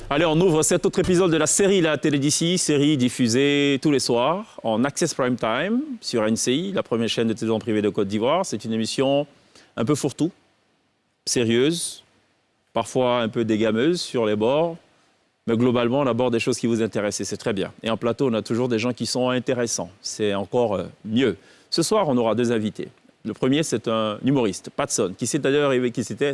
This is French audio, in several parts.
Allez, on ouvre cet autre épisode de la série La Télé d'ici, série diffusée tous les soirs en Access Prime Time sur NCI, la première chaîne de télévision privée de Côte d'Ivoire. C'est une émission un peu fourre-tout, sérieuse, parfois un peu dégameuse sur les bords, mais globalement, on aborde des choses qui vous intéressent et c'est très bien. Et en plateau, on a toujours des gens qui sont intéressants. C'est encore mieux. Ce soir, on aura deux invités. Le premier, c'est un humoriste, Patson, qui s'était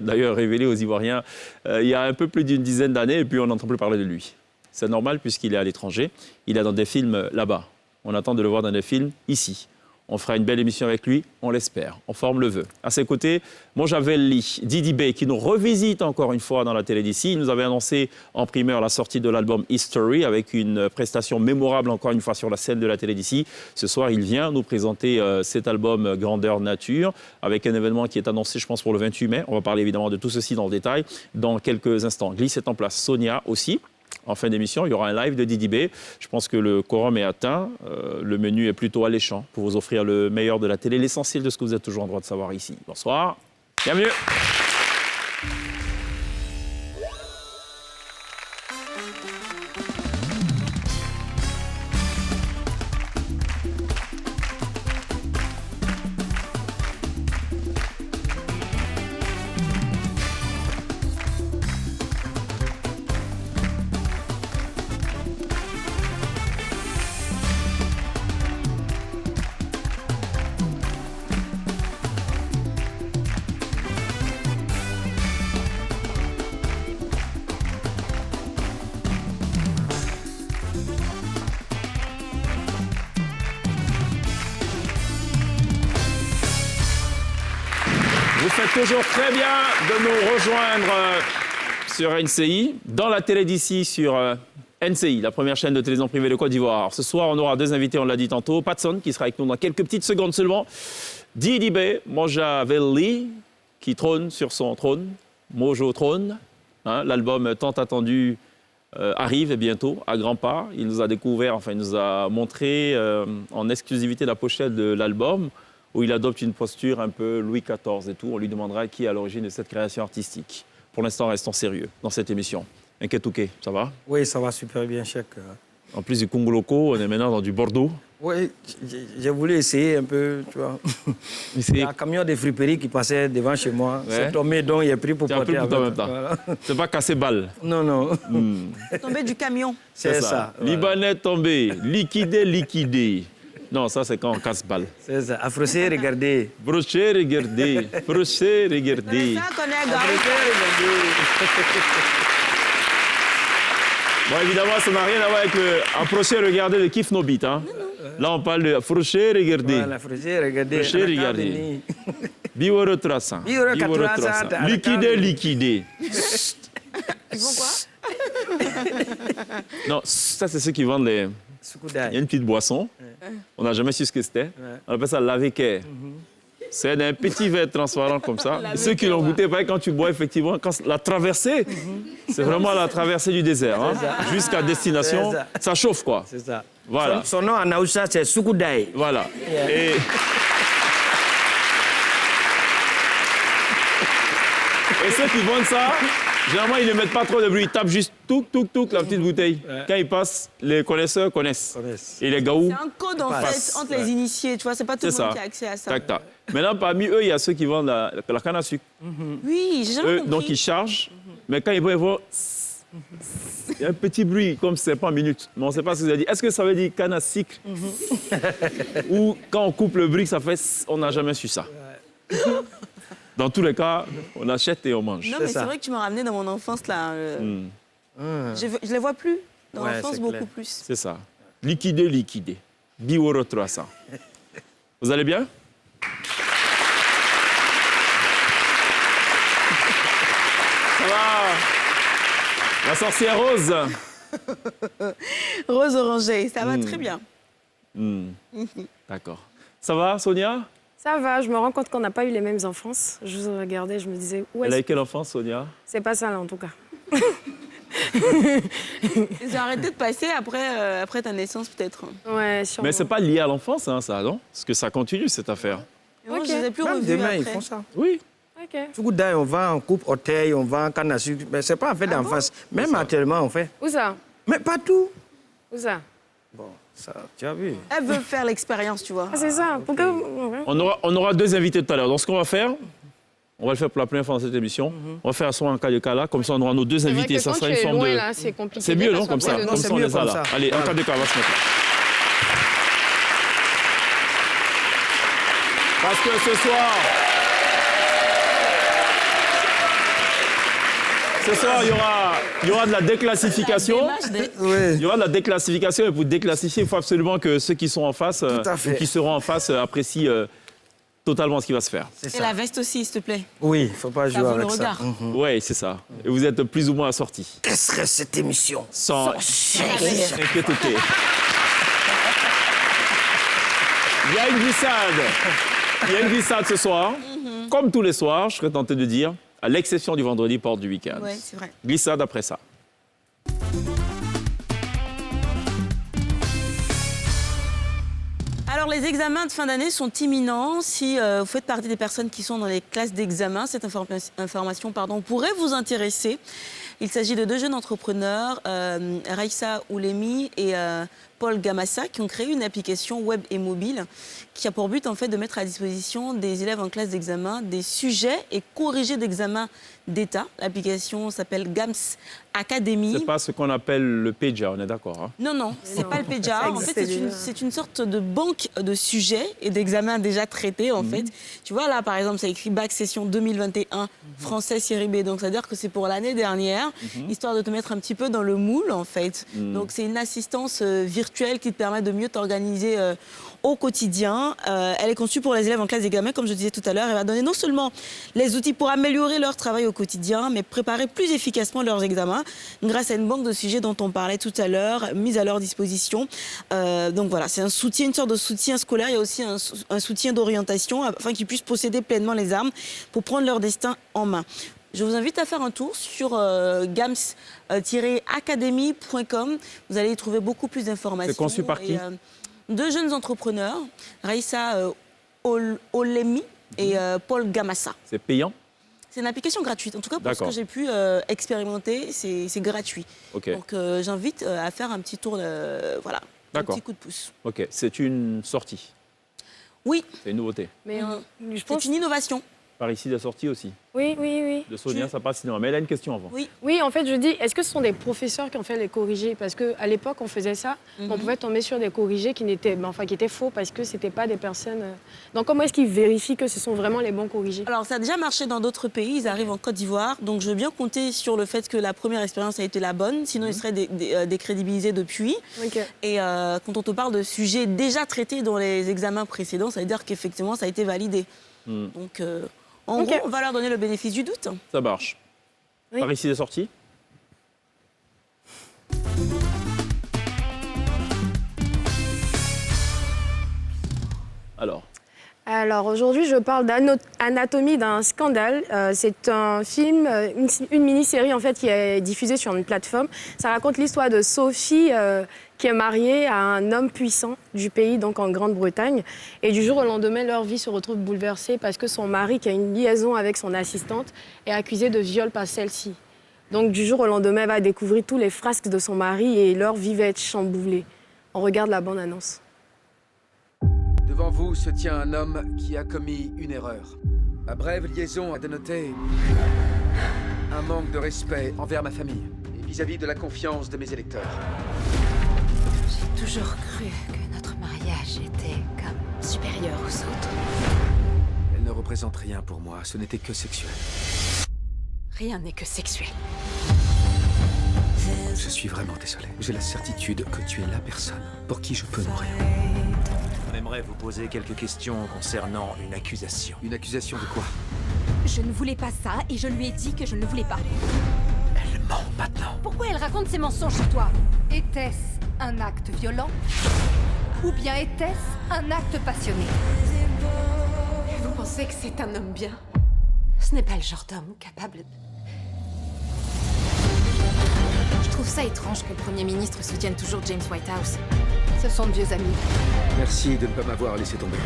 d'ailleurs révélé aux Ivoiriens il y a un peu plus d'une dizaine d'années, et puis on n'entend plus parler de lui. C'est normal puisqu'il est à l'étranger. Il est dans des films là-bas. On attend de le voir dans des films ici. On fera une belle émission avec lui, on l'espère. On forme le vœu. À ses côtés, Monjavelli, Didi Bey, qui nous revisite encore une fois dans la télé d'ici. Il nous avait annoncé en primeur la sortie de l'album History, avec une prestation mémorable encore une fois sur la scène de la télé d'ici. Ce soir, il vient nous présenter cet album Grandeur Nature, avec un événement qui est annoncé, je pense, pour le 28 mai. On va parler évidemment de tout ceci dans le détail dans quelques instants. Glisse est en place, Sonia aussi. En fin d'émission, il y aura un live de Didi Bey. Je pense que le quorum est atteint. Le menu est plutôt alléchant pour vous offrir le meilleur de la télé, l'essentiel de ce que vous êtes toujours en droit de savoir ici. Bonsoir, bienvenue. Vous faites toujours très bien de nous rejoindre sur NCI, dans la télé d'ici sur NCI, la première chaîne de télévision privée de Côte d'Ivoire. Ce soir, on aura deux invités, on l'a dit tantôt. Patson, qui sera avec nous dans quelques petites secondes seulement. Didi Bey, Monjavelli, qui trône sur son trône, Mojo trône. Hein, l'album tant attendu arrive bientôt, à grands pas. Il nous a découvert, enfin, il nous a montré en exclusivité la pochette de l'album, où il adopte une posture un peu Louis XIV et tout. On lui demandera qui est à l'origine de cette création artistique. Pour l'instant, restons sérieux dans cette émission. Nketouké, ça va? Oui, ça va super bien, chèque. En plus du Congoloko, on est maintenant dans du Bordeaux. Oui, j'ai voulu essayer un peu, tu vois. Il y a un camion de friperie qui passait devant chez moi. Ouais. C'est tombé, donc il est pris pour porter avec. En même temps. Voilà. C'est pas cassé balle. Non, non. Tombé du camion. C'est ça. Voilà. Libanais tombé, liquidé. Non, ça, c'est quand on casse balle. C'est ça. Afrocher, regardez. Brocher, regardez. Brocher, regardez. Ça, connaît, Afrocher, regardez. Bon, évidemment, ça n'a rien à voir avec le approcher, regarder le kiff no beat. Hein. Là, on parle de approcher, regarder. Voilà, afrocher, regardez. Approcher, regarder. Biworo traçant. Liquidé. Ils font quoi? Non, ça, c'est ceux qui vendent les... Il y a une petite boisson. On n'a jamais su ce que c'était. On appelle ça l'aveke. C'est un petit verre transparent comme ça. Ceux qui l'ont goûté, quand tu bois, effectivement, quand la traversée, c'est vraiment la traversée du désert. Hein, jusqu'à destination, ça chauffe, quoi. C'est ça. Voilà. Son nom en Aoussa, c'est Soukoudai. Voilà. Et ceux qui vendent ça, généralement, ils ne mettent pas trop de bruit. Ils tapent juste touk, la petite bouteille. Quand ils passent, les connaisseurs connaissent. Et les gaous... C'est un code, en fait, entre les initiés. Tu vois, c'est pas tout le monde qui a accès à ça. Tac. Maintenant, parmi eux, il y a ceux qui vendent la canne à sucre. Oui, j'ai jamais compris. Donc, ils chargent. Mais quand ils vont... Il y a un petit bruit, comme c'est pas en minute. Mais on ne sait pas ce que vous avez dit. Est-ce que ça veut dire canne à sucre? Ou quand on coupe le bruit, ça fait... On n'a jamais su ça. Dans tous les cas, on achète et on mange. Non, mais c'est vrai que tu m'as ramené dans mon enfance, là. Je les vois plus. Dans l'enfance, beaucoup clair. Plus. C'est ça. Liquidé. Biworo 300. Vous allez bien? Ça va? La sorcière Rose. Rose orangée, ça va très bien. D'accord. Ça va, Sonia? Ça va, je me rends compte qu'on n'a pas eu les mêmes enfances. Je vous regardais, je me disais... Elle a eu quelle enfance, Sonia? C'est pas ça, là, en tout cas. Ils ont arrêté de passer après ta naissance, peut-être. Ouais, sûrement. Mais c'est pas lié à l'enfance, hein, ça, non? Parce que ça continue, cette affaire. Moi, je les ai plus revus demain, après. ils font ça. Oui. Ok. Soukou d'ail, on vend en coupe orteil, on vend en canne à sucre. Mais c'est pas en fait d'en face. Même actuellement, on fait. Où ça? Mais partout. Où ça? Bon, ça, tu as vu. Elle veut faire l'expérience, tu vois. Ah, c'est ça. Pourquoi... On aura 2 invités tout à l'heure. Donc, ce qu'on va faire, on va le faire pour la première fois dans cette émission. On va faire un son en cas de cas là. Comme ça, on aura nos 2 invités. Ça sera une forme de. C'est compliqué. C'est mieux, non, comme ça. Comme ça, on les a là. Allez, en cas de cas, on va se mettre là. Parce que ce soir, il y aura de la déclassification. Il y aura de la déclassification. Et pour déclassifier, il faut absolument que ceux qui sont en face, ou qui seront en face, apprécient totalement ce qui va se faire. Et la veste aussi, s'il te plaît. Oui, il ne faut pas jouer avec ça. Oui, c'est ça. Et vous êtes plus ou moins assortis. Qu'est-ce que serait cette émission sans inquiétude. Il y a une glissade ce soir. Comme tous les soirs, je serais tenté de dire, à l'exception du vendredi, porte du week-end. Oui, c'est vrai. Glissade après ça. Alors, les examens de fin d'année sont imminents. Si vous faites partie des personnes qui sont dans les classes d'examen, cette information pourrait vous intéresser. Il s'agit de 2 jeunes entrepreneurs, Raissa Oulemi et Paul Gamassa, qui ont créé une application web et mobile qui a pour but en fait de mettre à disposition des élèves en classe d'examen des sujets et corrigés d'examen d'État. L'application s'appelle GAMS Academy. C'est pas ce qu'on appelle le PEJA, on est d'accord, hein? Non, c'est pas le PEJA. En fait, c'est une sorte de banque de sujets et d'examens déjà traités, en fait. Tu vois, là, par exemple, ça écrit Bac Session 2021, français série B. Donc, c'est-à-dire que c'est pour l'année dernière, histoire de te mettre un petit peu dans le moule, en fait. Donc, c'est une assistance virtuelle qui te permet de mieux t'organiser au quotidien. Elle est conçue pour les élèves en classe d'examen, comme je disais tout à l'heure. Elle va donner non seulement les outils pour améliorer leur travail au quotidien, mais préparer plus efficacement leurs examens grâce à une banque de sujets dont on parlait tout à l'heure, mise à leur disposition. Donc voilà, c'est un soutien, une sorte de soutien scolaire. Il y a aussi un soutien d'orientation afin qu'ils puissent posséder pleinement les armes pour prendre leur destin en main. Je vous invite à faire un tour sur gams-academy.com. Vous allez y trouver beaucoup plus d'informations. C'est conçu par qui? 2 jeunes entrepreneurs, Raissa Oulemi et Paul Gamassa. C'est payant? C'est une application gratuite. En tout cas, pour ce que j'ai pu expérimenter, c'est gratuit. Okay. Donc, j'invite à faire un petit tour, voilà, un petit coup de pouce. Ok, c'est une sortie? Oui. C'est une nouveauté? Mais je pense... C'est une innovation. Par ici, la sortie aussi? Oui. De Sonia, ça passe sinon. Mais elle a une question avant. Oui, en fait, je dis, est-ce que ce sont des professeurs qui ont fait les corrigés? Parce qu'à l'époque, on faisait ça, on pouvait tomber sur des corrigés qui étaient faux parce que ce n'étaient pas des personnes... Donc, comment est-ce qu'ils vérifient que ce sont vraiment les bons corrigés? Alors, ça a déjà marché dans d'autres pays. Ils arrivent en Côte d'Ivoire. Donc, je veux bien compter sur le fait que la première expérience a été la bonne. Sinon, ils seraient décrédibilisés depuis. Okay. Et quand on te parle de sujets déjà traités dans les examens précédents, ça veut dire qu'effectivement, ça a été validé. Donc... En gros, on va leur donner le bénéfice du doute. Ça marche. Oui. Par ici, des sorties? Alors aujourd'hui, je parle d'Anatomie d'un scandale. C'est un film, une mini-série en fait qui est diffusée sur une plateforme. Ça raconte l'histoire de Sophie qui est mariée à un homme puissant du pays, donc en Grande-Bretagne. Et du jour au lendemain, leur vie se retrouve bouleversée parce que son mari, qui a une liaison avec son assistante, est accusé de viol par celle-ci. Donc du jour au lendemain, elle va découvrir tous les frasques de son mari et leur vie va être chamboulée. On regarde la bande-annonce. Devant vous se tient un homme qui a commis une erreur. Ma brève liaison a dénoté un manque de respect envers ma famille et vis-à-vis de la confiance de mes électeurs. J'ai toujours cru que notre mariage était comme supérieur aux autres. Elle ne représente rien pour moi, ce n'était que sexuel. Rien n'est que sexuel. Je suis vraiment désolé. J'ai la certitude que tu es la personne pour qui je peux mourir. On aimerait vous poser quelques questions concernant une accusation. Une accusation de quoi? Je ne voulais pas ça et je lui ai dit que je ne le voulais pas. Elle ment maintenant. Pourquoi elle raconte ces mensonges sur toi? Était-ce un acte violent? Ou bien était-ce un acte passionné? Vous pensez que c'est un homme bien? Ce n'est pas le genre d'homme capable de... Je trouve ça étrange que le Premier ministre soutienne toujours James Whitehouse. Ce sont de vieux amis. Merci de ne pas m'avoir laissé tomber.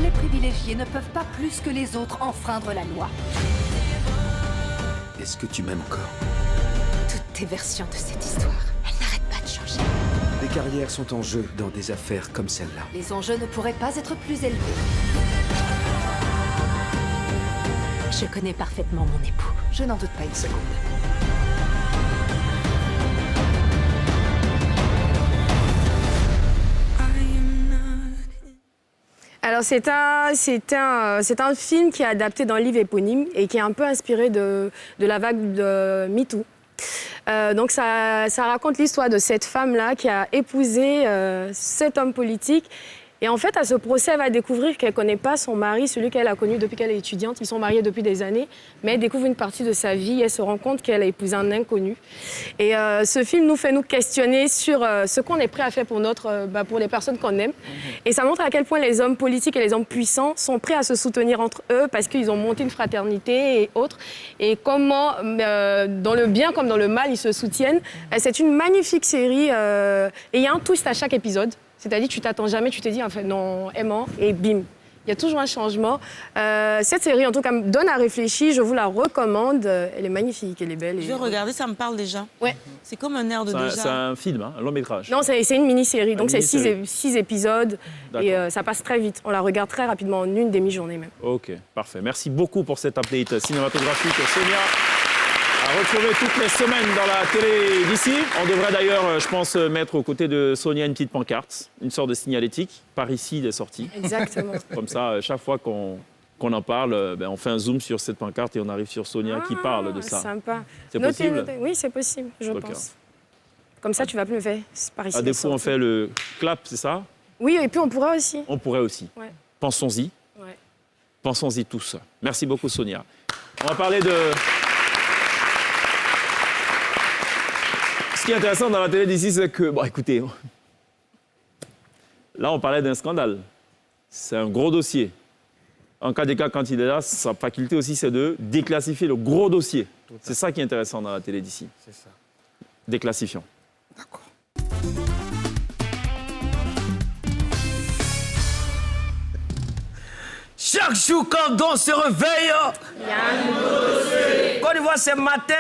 Les privilégiés ne peuvent pas plus que les autres enfreindre la loi. Est-ce que tu m'aimes encore? Toutes tes versions de cette histoire, elles n'arrêtent pas de changer. Des carrières sont en jeu dans des affaires comme celle-là. Les enjeux ne pourraient pas être plus élevés. Je connais parfaitement mon époux. Je n'en doute pas une seconde. Alors, c'est un film qui est adapté d'un livre éponyme et qui est un peu inspiré de la vague de MeToo. Donc, ça raconte l'histoire de cette femme-là qui a épousé cet homme politique. Et en fait, à ce procès, elle va découvrir qu'elle ne connaît pas son mari, celui qu'elle a connu depuis qu'elle est étudiante. Ils sont mariés depuis des années, mais elle découvre une partie de sa vie. Elle se rend compte qu'elle a épousé un inconnu. Et ce film nous fait nous questionner sur ce qu'on est prêt à faire pour les personnes qu'on aime. Et ça montre à quel point les hommes politiques et les hommes puissants sont prêts à se soutenir entre eux parce qu'ils ont monté une fraternité et autres. Et comment, dans le bien comme dans le mal, ils se soutiennent. C'est une magnifique série. Et il y a un twist à chaque épisode. C'est-à-dire, tu t'attends jamais, tu te dis, en fait, non, aimant, et bim. Il y a toujours un changement. Cette série, en tout cas, me donne à réfléchir. Je vous la recommande. Elle est magnifique, elle est belle. Je vais regarder, ça me parle déjà. Ouais. C'est comme un air de déjà. C'est un film, hein, un long métrage. Non, c'est une mini-série. Donc, c'est 6 épisodes. Et ça passe très vite. On la regarde très rapidement, en une demi-journée même. OK, parfait. Merci beaucoup pour cette update cinématographique. Sonia, à retrouver toutes les semaines dans la télé d'ici. On devrait d'ailleurs, je pense, mettre aux côtés de Sonia une petite pancarte, une sorte de signalétique, par ici des sorties. Exactement. Comme ça, chaque fois qu'on en parle, on fait un zoom sur cette pancarte et on arrive sur Sonia qui parle de ça. Sympa. C'est possible? Oui, c'est possible, je pense. Comme ça, tu vas plus le faire par ici. À défaut, on fait le clap, c'est ça? Oui, et puis on pourrait aussi. On pourrait aussi. Ouais. Pensons-y. Ouais. Pensons-y tous. Merci beaucoup, Sonia. On va parler de... Ce qui est intéressant dans la télé d'ici, c'est que... Bon, écoutez, là, on parlait d'un scandale. C'est un gros dossier. En cas d'écart, quand il est là, sa faculté aussi, c'est de déclassifier le gros dossier. C'est ça qui est intéressant dans la télé d'ici. C'est ça. Déclassifions. D'accord. Chaque jour, quand on se réveille, Côte d'Ivoire, c'est matin.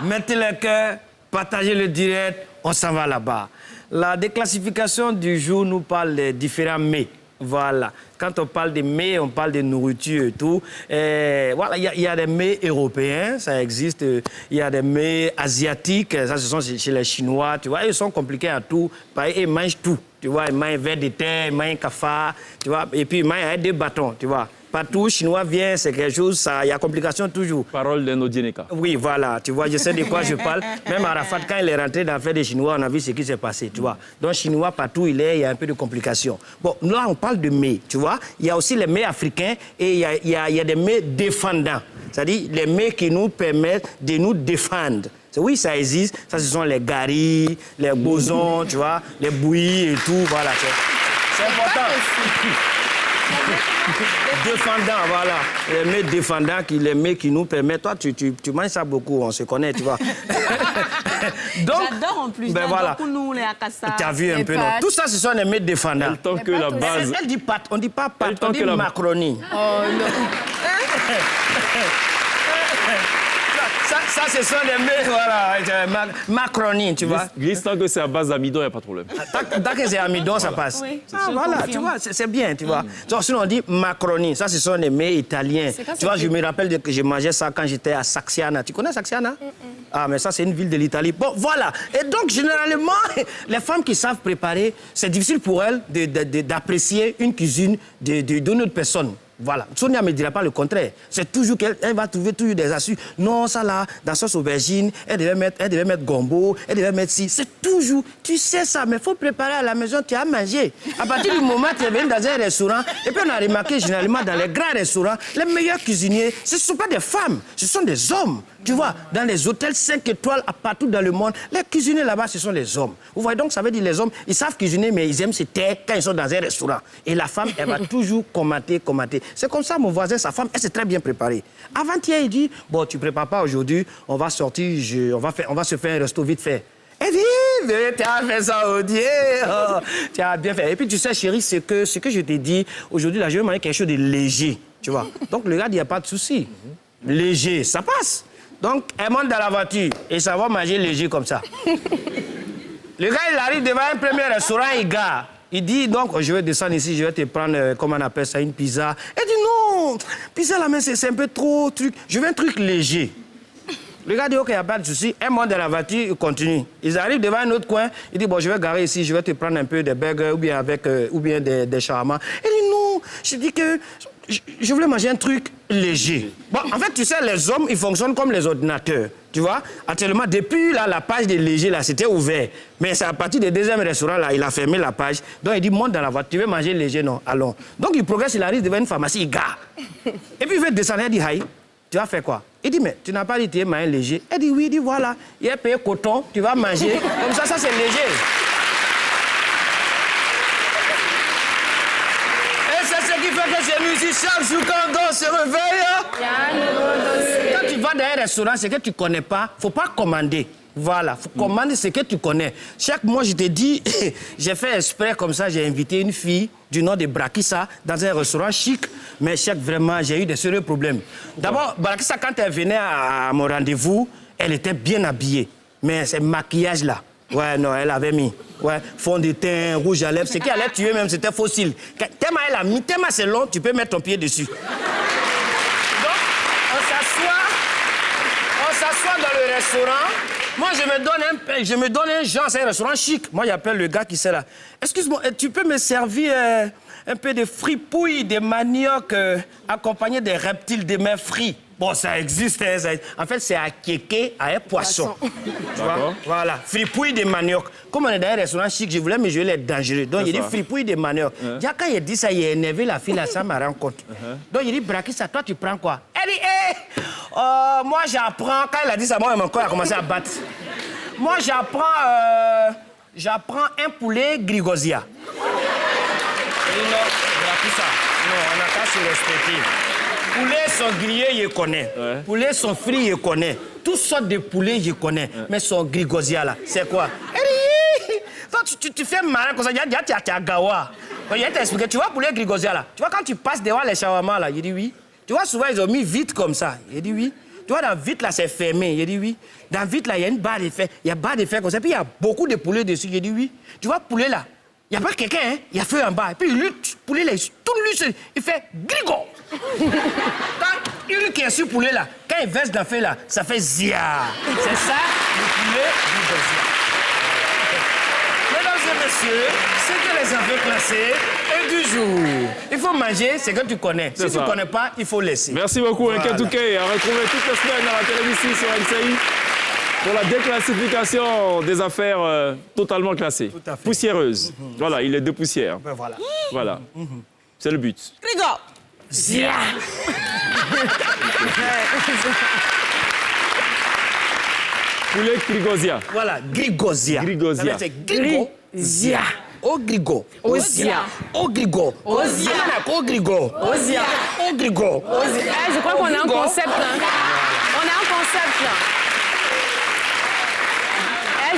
Mettez le cœur, partagez le direct, on s'en va là-bas. La déclassification du jour nous parle des différents mets. Voilà. Quand on parle de mets, on parle de nourriture et tout. Voilà, il y a des mets européens, ça existe. Il y a des mets asiatiques, ça ce sont chez les Chinois, tu vois. Ils sont compliqués à tout. Ils mangent tout, tu vois. Ils mangent vers de terre, ils mangent cafard, tu vois. Et puis ils mangent des bâtons, tu vois. Partout, Chinois vient, c'est quelque chose, il y a complication toujours. Parole d'un Odieneka. Oui, voilà, tu vois, je sais de quoi je parle. Même Arafat, quand il est rentré dans l'affaire des Chinois, on a vu ce qui s'est passé, tu vois. Donc, Chinois, partout il y a un peu de complications. Bon, là, on parle de mets, tu vois. Il y a aussi les mets africains et il y a des mets défendants. C'est-à-dire les mets qui nous permettent de nous défendre. Oui, ça existe. Ça, ce sont les garis, les bosons, tu vois, les bouillies et tout, voilà. C'est important. Défendant, voilà. Les mets défendants, les mets qui nous permettent. Toi, tu manges ça beaucoup, on se connaît, tu vois. Donc, j'adore en plus. Ben voilà. Nous, les akassa. Tu as vu un peu, non? Tout ça, ce sont les mets défendants. Tant que la base. Elle dit pâte, on dit pas pâte, on dit macaroni. Oh non. Ça, ce sont les mets, voilà, macaroni, tu vois. Glisse tant que c'est à base d'amidon, il n'y a pas de problème. Tant que c'est amidon, ça passe. Oui, voilà, tu vois, c'est bien, tu vois. Donc, sinon, on dit macaroni. Ça, ce sont les mets italiens. Tu vois, je me rappelle que je mangeais ça quand j'étais à Saxiana. Tu connais Saxiana? Ah, mais ça, c'est une ville de l'Italie. Bon, voilà. Et donc, généralement, les femmes qui savent préparer, c'est difficile pour elles d'apprécier une cuisine d'une autre personne. Voilà. Sonia ne me dira pas le contraire. C'est toujours qu'elle va trouver toujours des astuces. Non, ça là, dans sauce aubergine, elle devait mettre gombo, elle devait mettre ci. C'est toujours, tu sais ça, mais il faut préparer à la maison, tu as mangé. À partir du moment où tu es venu dans un restaurant, et puis on a remarqué généralement dans les grands restaurants, les meilleurs cuisiniers, ce ne sont pas des femmes, ce sont des hommes. Tu vois, dans les hôtels 5 étoiles, partout dans le monde, les cuisiniers là-bas, ce sont les hommes. Vous voyez, donc ça veut dire les hommes, ils savent cuisiner, mais ils aiment se taire quand ils sont dans un restaurant. Et la femme, elle va toujours commenter. C'est comme ça, mon voisin, sa femme, elle s'est très bien préparée. Avant-hier, il dit, bon, tu ne prépares pas aujourd'hui, on va sortir, on va se faire un resto vite fait. Elle dit, mais tu as fait ça, Odier. Oh, tu as bien fait. Et puis, tu sais, chérie, ce que je t'ai dit, aujourd'hui, là, je vais manger quelque chose de léger, tu vois. Donc, le gars, il n'y a pas de souci. Léger, ça passe. Donc, elle monte dans la voiture et ça va manger léger comme ça. Le gars, il arrive devant un premier restaurant, il gare. Il dit, donc, je vais descendre ici, je vais te prendre, comment on appelle ça, une pizza. Elle dit, non, pizza, la main, c'est un peu trop truc. Je veux un truc léger. Le gars dit, OK, il n'y a pas de souci. Un monte dans la voiture, il continue. Ils arrivent devant un autre coin. Il dit, bon, je vais garer ici, je vais te prendre un peu de burgers ou bien des shawarma. Elle dit, non, je dis que je voulais manger un truc léger. Bon, en fait, tu sais, les hommes, ils fonctionnent comme les ordinateurs. Tu vois, actuellement, depuis là, la page des légers, là, c'était ouvert. Mais c'est à partir du deuxième restaurant, là, il a fermé la page. Donc, il dit, monte dans la voiture, tu veux manger léger? Non, allons. Donc, il progresse, il arrive devant une pharmacie, il gare. Et puis, il veut descendre, il dit, Haï, tu vas faire quoi? Il dit, mais tu n'as pas dit que tu es manger léger? Elle dit, oui, il dit, voilà, il a payé coton, tu vas manger. Comme ça, c'est léger. Et c'est ce qui fait que chez nous, ici, chaque jour, quand on se réveille, quand tu vas dans un restaurant, c'est que tu ne connais pas, il ne faut pas commander. Voilà, il faut commander ce que tu connais. Chaque mois, je te dis, j'ai fait exprès comme ça, j'ai invité une fille du nom de Brakissa dans un restaurant chic, mais vraiment, j'ai eu des sérieux problèmes. D'abord, Brakissa, quand elle venait à mon rendez-vous, elle était bien habillée. Mais ce maquillage-là, ouais, non, elle avait mis fond de teint, rouge à lèvres. Ce qui allait tuer même, c'était fossile. Tellement elle a mis, tellement c'est long, tu peux mettre ton pied dessus. Donc, on s'assoit dans le restaurant. Moi, je me donne un genre, c'est un restaurant chic. Moi, j'appelle le gars qui c'est là. Excuse-moi, tu peux me servir un peu de fripouilles, de manioc, accompagné des reptiles de mer frits? Bon, ça existe. Hein, ça... En fait, c'est à kéké, à un poisson. Tu vois? Voilà, fripouilles de manioc. Comme on est dans un restaurant chic, je voulais me jouer les dangereux. Donc, il dit fripouilles de manioc. Déjà, quand il dit ça, il a énervé la fille, là, ça m'a rendu compte. Donc, il dit, Brakissa, toi, tu prends quoi? Elle dit, moi, j'apprends. Quand il a dit ça, moi, mon corps a commencé à battre. Moi, j'apprends un poulet grigosia. Il dit, non, Brakissa, non, on n'a qu'à se respecter. Poulet son grillé, je connais. Poulet son frit, je connais. Toutes sortes de poulets, je connais. Mais son grigosia, là, c'est quoi? Toi, tu fais marrer comme ça. Tu as gawa. Il t'a expliqué. Tu vois, poulet grigosia, là. Tu vois, quand tu passes devant les shawarma, là, il dit oui. Tu vois, souvent, ils ont mis vite comme ça. Il dit oui. Tu vois, dans vite, là, c'est fermé. Il dit oui. Dans vite, là, il y a une barre de fer. Il y a barre de fer comme ça. Puis, il y a beaucoup de poulets dessus. Il dit oui. Tu vois, poulet, là. Il n'y a pas quelqu'un, hein? Il y a feu en bas. Et puis, il lutte. Poulet, là, il tourne lui, il fait grigo. Quand une qui est sur poulet, là, quand il verse dans le feu, là, ça fait zia. C'est ça, le poulet du zia. Mesdames et messieurs, c'est que les enfants classés et du jour. Il faut manger ce que tu connais. Si tu ne connais pas, il faut laisser. Merci beaucoup, voilà. Nketouké. À retrouver toute la semaine à la télévision sur NCI pour la déclassification des affaires totalement classées. Tout à fait. Poussiéreuses. Voilà, il est de poussière. Ben voilà. Voilà. C'est le but. Grigo. Zia. Poulet grigosia. Voilà, grigosia. Grigosia. C'est grigosia. Au grigo. Ozia. Au grigo. Ozia. Au grigo. Ozia. Au grigo. Je crois qu'on a un concept, là. On a un concept, là.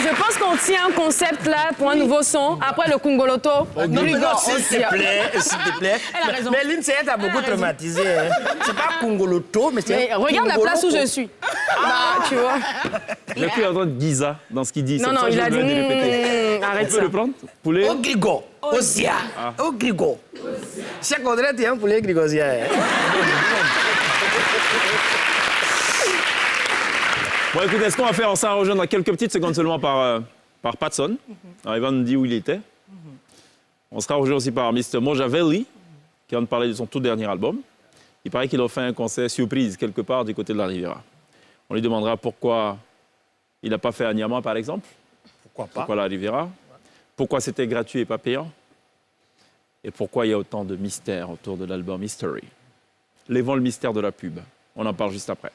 Je pense qu'on tient un concept là pour un nouveau son. Après le Kungoloto. Non, s'il te plaît, s'il te plaît. Elle a raison. Mais l'INSEE t'a beaucoup traumatisé. Hein. C'est pas Kungoloto, mais c'est. Mais regarde la place où je suis. Bah, tu vois. Il a cru entendre Giza dans ce qu'il dit. Non, non, il a dit. Arrête On ça. peut le prendre? Poulet. Au grigo. Ozia. Au grigo. Chaque Audrey, tu es un poulet grigosia. Bon, écoutez, ce qu'on va faire, on s'en rejoindre dans quelques petites secondes seulement par Patson. Alors, il va nous dire où il était. On sera rejoint aussi par Mr. Mojavelli, qui va nous parler de son tout dernier album. Il paraît qu'il a fait un concert surprise quelque part du côté de la Riviera. On lui demandera pourquoi il n'a pas fait à Niama, par exemple. Pourquoi pas? Pourquoi la Riviera? Pourquoi c'était gratuit et pas payant? Et pourquoi il y a autant de mystères autour de l'album Mystery? Lévons le mystère de la pub. On en parle juste après.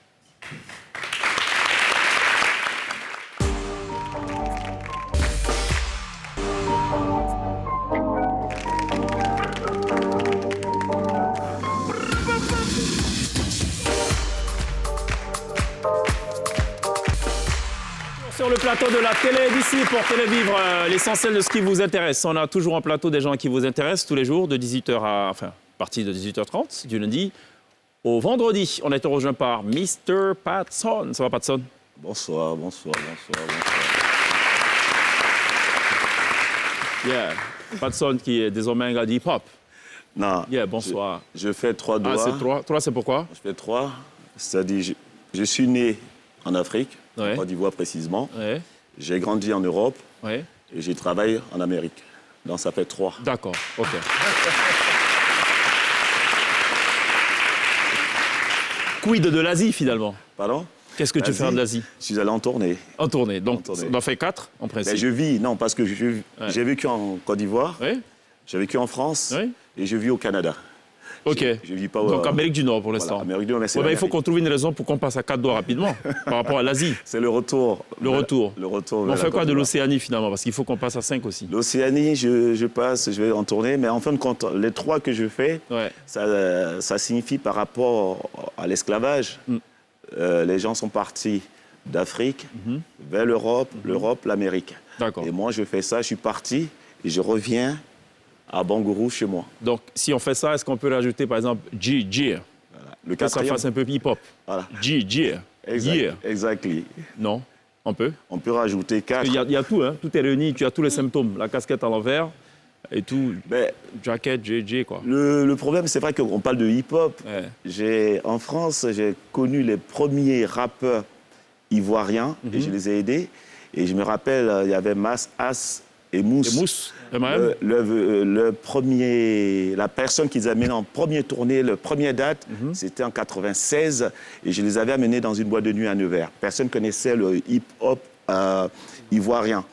Sur le plateau de la télé d'ici pour télévivre l'essentiel de ce qui vous intéresse. On a toujours en plateau des gens qui vous intéressent tous les jours de 18h à... Enfin, partie de 18h30 du lundi au vendredi. On a été rejoint par Mr. Patson. Ça va, Patson? Bonsoir. Yeah. Patson qui est désormais un gars d'hip-hop. Non. Yeah, bonsoir. Je fais 3 doigts. Ah, c'est 3. 3, c'est pourquoi? Je fais 3. C'est-à-dire, je suis né en Afrique, Ouais. en Côte d'Ivoire précisément. Ouais. J'ai grandi en Europe Ouais. et j'ai travaillé en Amérique. Donc ça fait 3. D'accord, OK. Quid de l'Asie, finalement? Pardon? Qu'est-ce que tu fais de l'Asie? Je suis allé en tournée. En tournée. Donc, En tournée. ça en fait 4, en principe. Mais je vis, non, parce que j'ai vécu en Côte d'Ivoire, Oui, j'ai vécu en France oui. et je vis au Canada. OK. Je vis pas Donc, Amérique du Nord, pour l'instant. Voilà, Amérique du Nord, mais c'est Ouais, ben, il faut l'Amérique. qu'on trouve une raison pour qu'on passe à 4 doigts rapidement par rapport à l'Asie. C'est le retour. Le retour. Le retour. On vers fait la quoi Côte de d'Ivoire. l'Océanie, finalement? Parce qu'il faut qu'on passe à 5 aussi. L'Océanie, je passe, je vais en tournée, mais en fin de compte, les 3 que je fais, Ouais. ça signifie par rapport à l'esclavage. Les gens sont partis d'Afrique vers l'Europe, l'Amérique. D'accord. Et moi, je fais ça, je suis parti et je reviens à Bangourou chez moi. Donc, si on fait ça, est-ce qu'on peut rajouter, par exemple, G, Voilà. Le que ça quatrième. fasse un peu hip-hop? Voilà. G, yeah. Exactly. Non? On peut? On peut rajouter 4. Il y a tout, hein? Tout est réuni, tu as tous les symptômes. La casquette à l'envers et tout. Mais Jacket, JJ, quoi. le problème, c'est vrai qu'on parle de hip-hop. Ouais. En France, j'ai connu les premiers rappeurs ivoiriens et je les ai aidés. Et je me rappelle, il y avait Mas, As et Mousse. Et Mousse, M.A.M. La personne qu'ils amenaient en première tournée, la première date, c'était en 96. Et je les avais amenés dans une boîte de nuit à Nevers. Personne ne connaissait le hip-hop ivoirien.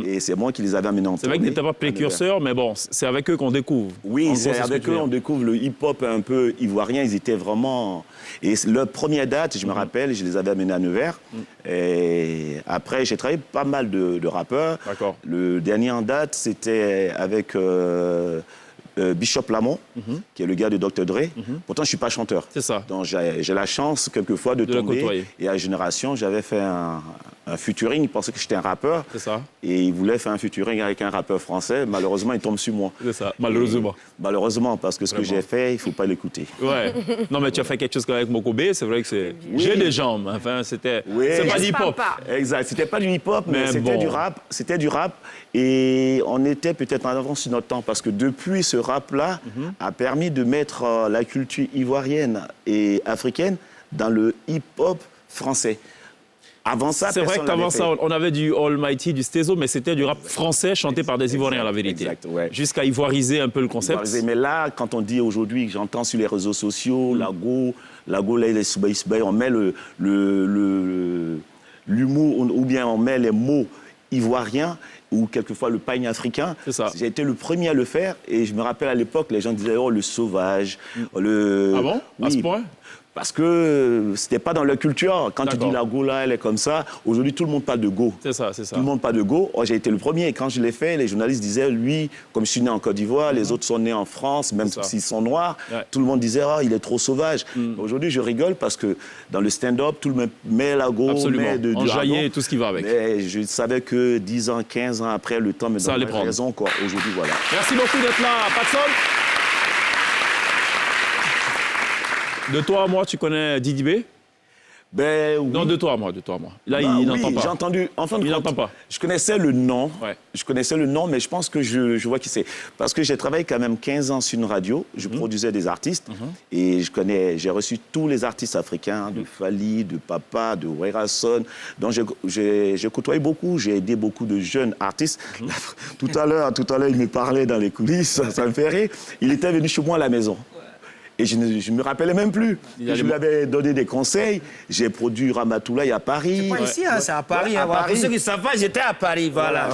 Et c'est moi qui les avais amenés en tournée. C'est vrai qu'ils n'étaient pas précurseurs, mais bon, c'est avec eux qu'on découvre. Oui, En gros, c'est ce avec que tu eux veux on dire. découvre le hip-hop un peu ivoirien. Ils étaient vraiment... Et leur première date, je me rappelle, je les avais amenés à Nevers. Et après, j'ai travaillé pas mal de rappeurs. D'accord. Le dernier en date, c'était avec Bishop Lamont, qui est le gars de Dr. Dre. Pourtant, je ne suis pas chanteur. C'est ça. Donc, j'ai la chance, quelquefois, de De le tomber. côtoyer. Et à Génération, j'avais fait un featuring. Il pensait que j'étais un rappeur. C'est ça. Et il voulait faire un featuring avec un rappeur français. Malheureusement, il tombe sur moi. C'est ça, malheureusement. Et malheureusement, parce que ce que Vraiment. j'ai fait, il ne faut pas l'écouter. Ouais. Non, mais tu as fait quelque chose avec Mokobé, c'est vrai que c'est... Oui. J'ai des jambes, enfin, c'était... Oui. C'est pas Yes, d'hip-hop. papa. Exact. C'était pas du hip-hop, mais Mais c'était bon. du rap. C'était du rap. Et on était peut-être en avance sur notre temps parce que depuis ce rap-là a permis de mettre la culture ivoirienne et africaine dans le hip-hop français. Avant ça, C'est vrai personne qu'avant l'avait ça, fait. on avait du Almighty, du Stezo, mais c'était du rap français chanté par des Ivoiriens, la vérité. Exact, ouais. Jusqu'à ivoiriser un peu le concept. Mais là, quand on dit aujourd'hui, j'entends sur les réseaux sociaux, Lago, là, les Soubaï, on met l'humour ou bien on met les mots ivoiriens ou quelquefois le pagne africain. C'est ça. J'ai été le premier à le faire et je me rappelle à l'époque, les gens disaient oh, le sauvage. Le... Ah bon? À ce point? Parce que c'était pas dans leur culture. Quand tu D'accord. dis la go, là, elle est comme ça. Aujourd'hui, tout le monde parle de go. C'est ça, c'est ça. Tout le monde parle de go. Oh, j'ai été le premier. Et quand je l'ai fait, les journalistes disaient, lui, comme je suis né en Côte d'Ivoire, les autres sont nés en France, même C'est ça. s'ils sont noirs. Ouais. Tout le monde disait, oh, il est trop sauvage. Aujourd'hui, je rigole parce que dans le stand-up, tout le monde met la go, Absolument. met du Enjaillé jargon. et tout ce qui va avec. Mais je savais que 10 ans, 15 ans après, le temps me Ça allait donnerait prendre. raison. Quoi. Aujourd'hui, voilà. Merci beaucoup d'être là, Patson. De toi à moi, tu connais Didi B? Ben, oui. Non, de toi à moi. Là, Bah il oui, n'entend pas. J'ai entendu. En fin de Il compte, n'entend pas. Je connaissais le nom. Ouais. Je connaissais le nom, mais je pense que je vois qui c'est. Parce que j'ai travaillé quand même 15 ans sur une radio. Je produisais des artistes. Et j'ai reçu tous les artistes africains, de Fali, de Papa, de Werason. Donc j'ai côtoyé beaucoup. J'ai aidé beaucoup de jeunes artistes. Tout à l'heure, il me parlait dans les coulisses. Ça me fait rire. Il était venu chez moi à la maison. Et je ne me rappelais même plus. Je lui avais donné des conseils. J'ai produit Ramatoulaye à Paris. Pas ici, hein, c'est à Paris. Ouais, hein, à voilà. Paris. Pour ceux qui ne savent pas, j'étais à Paris, voilà.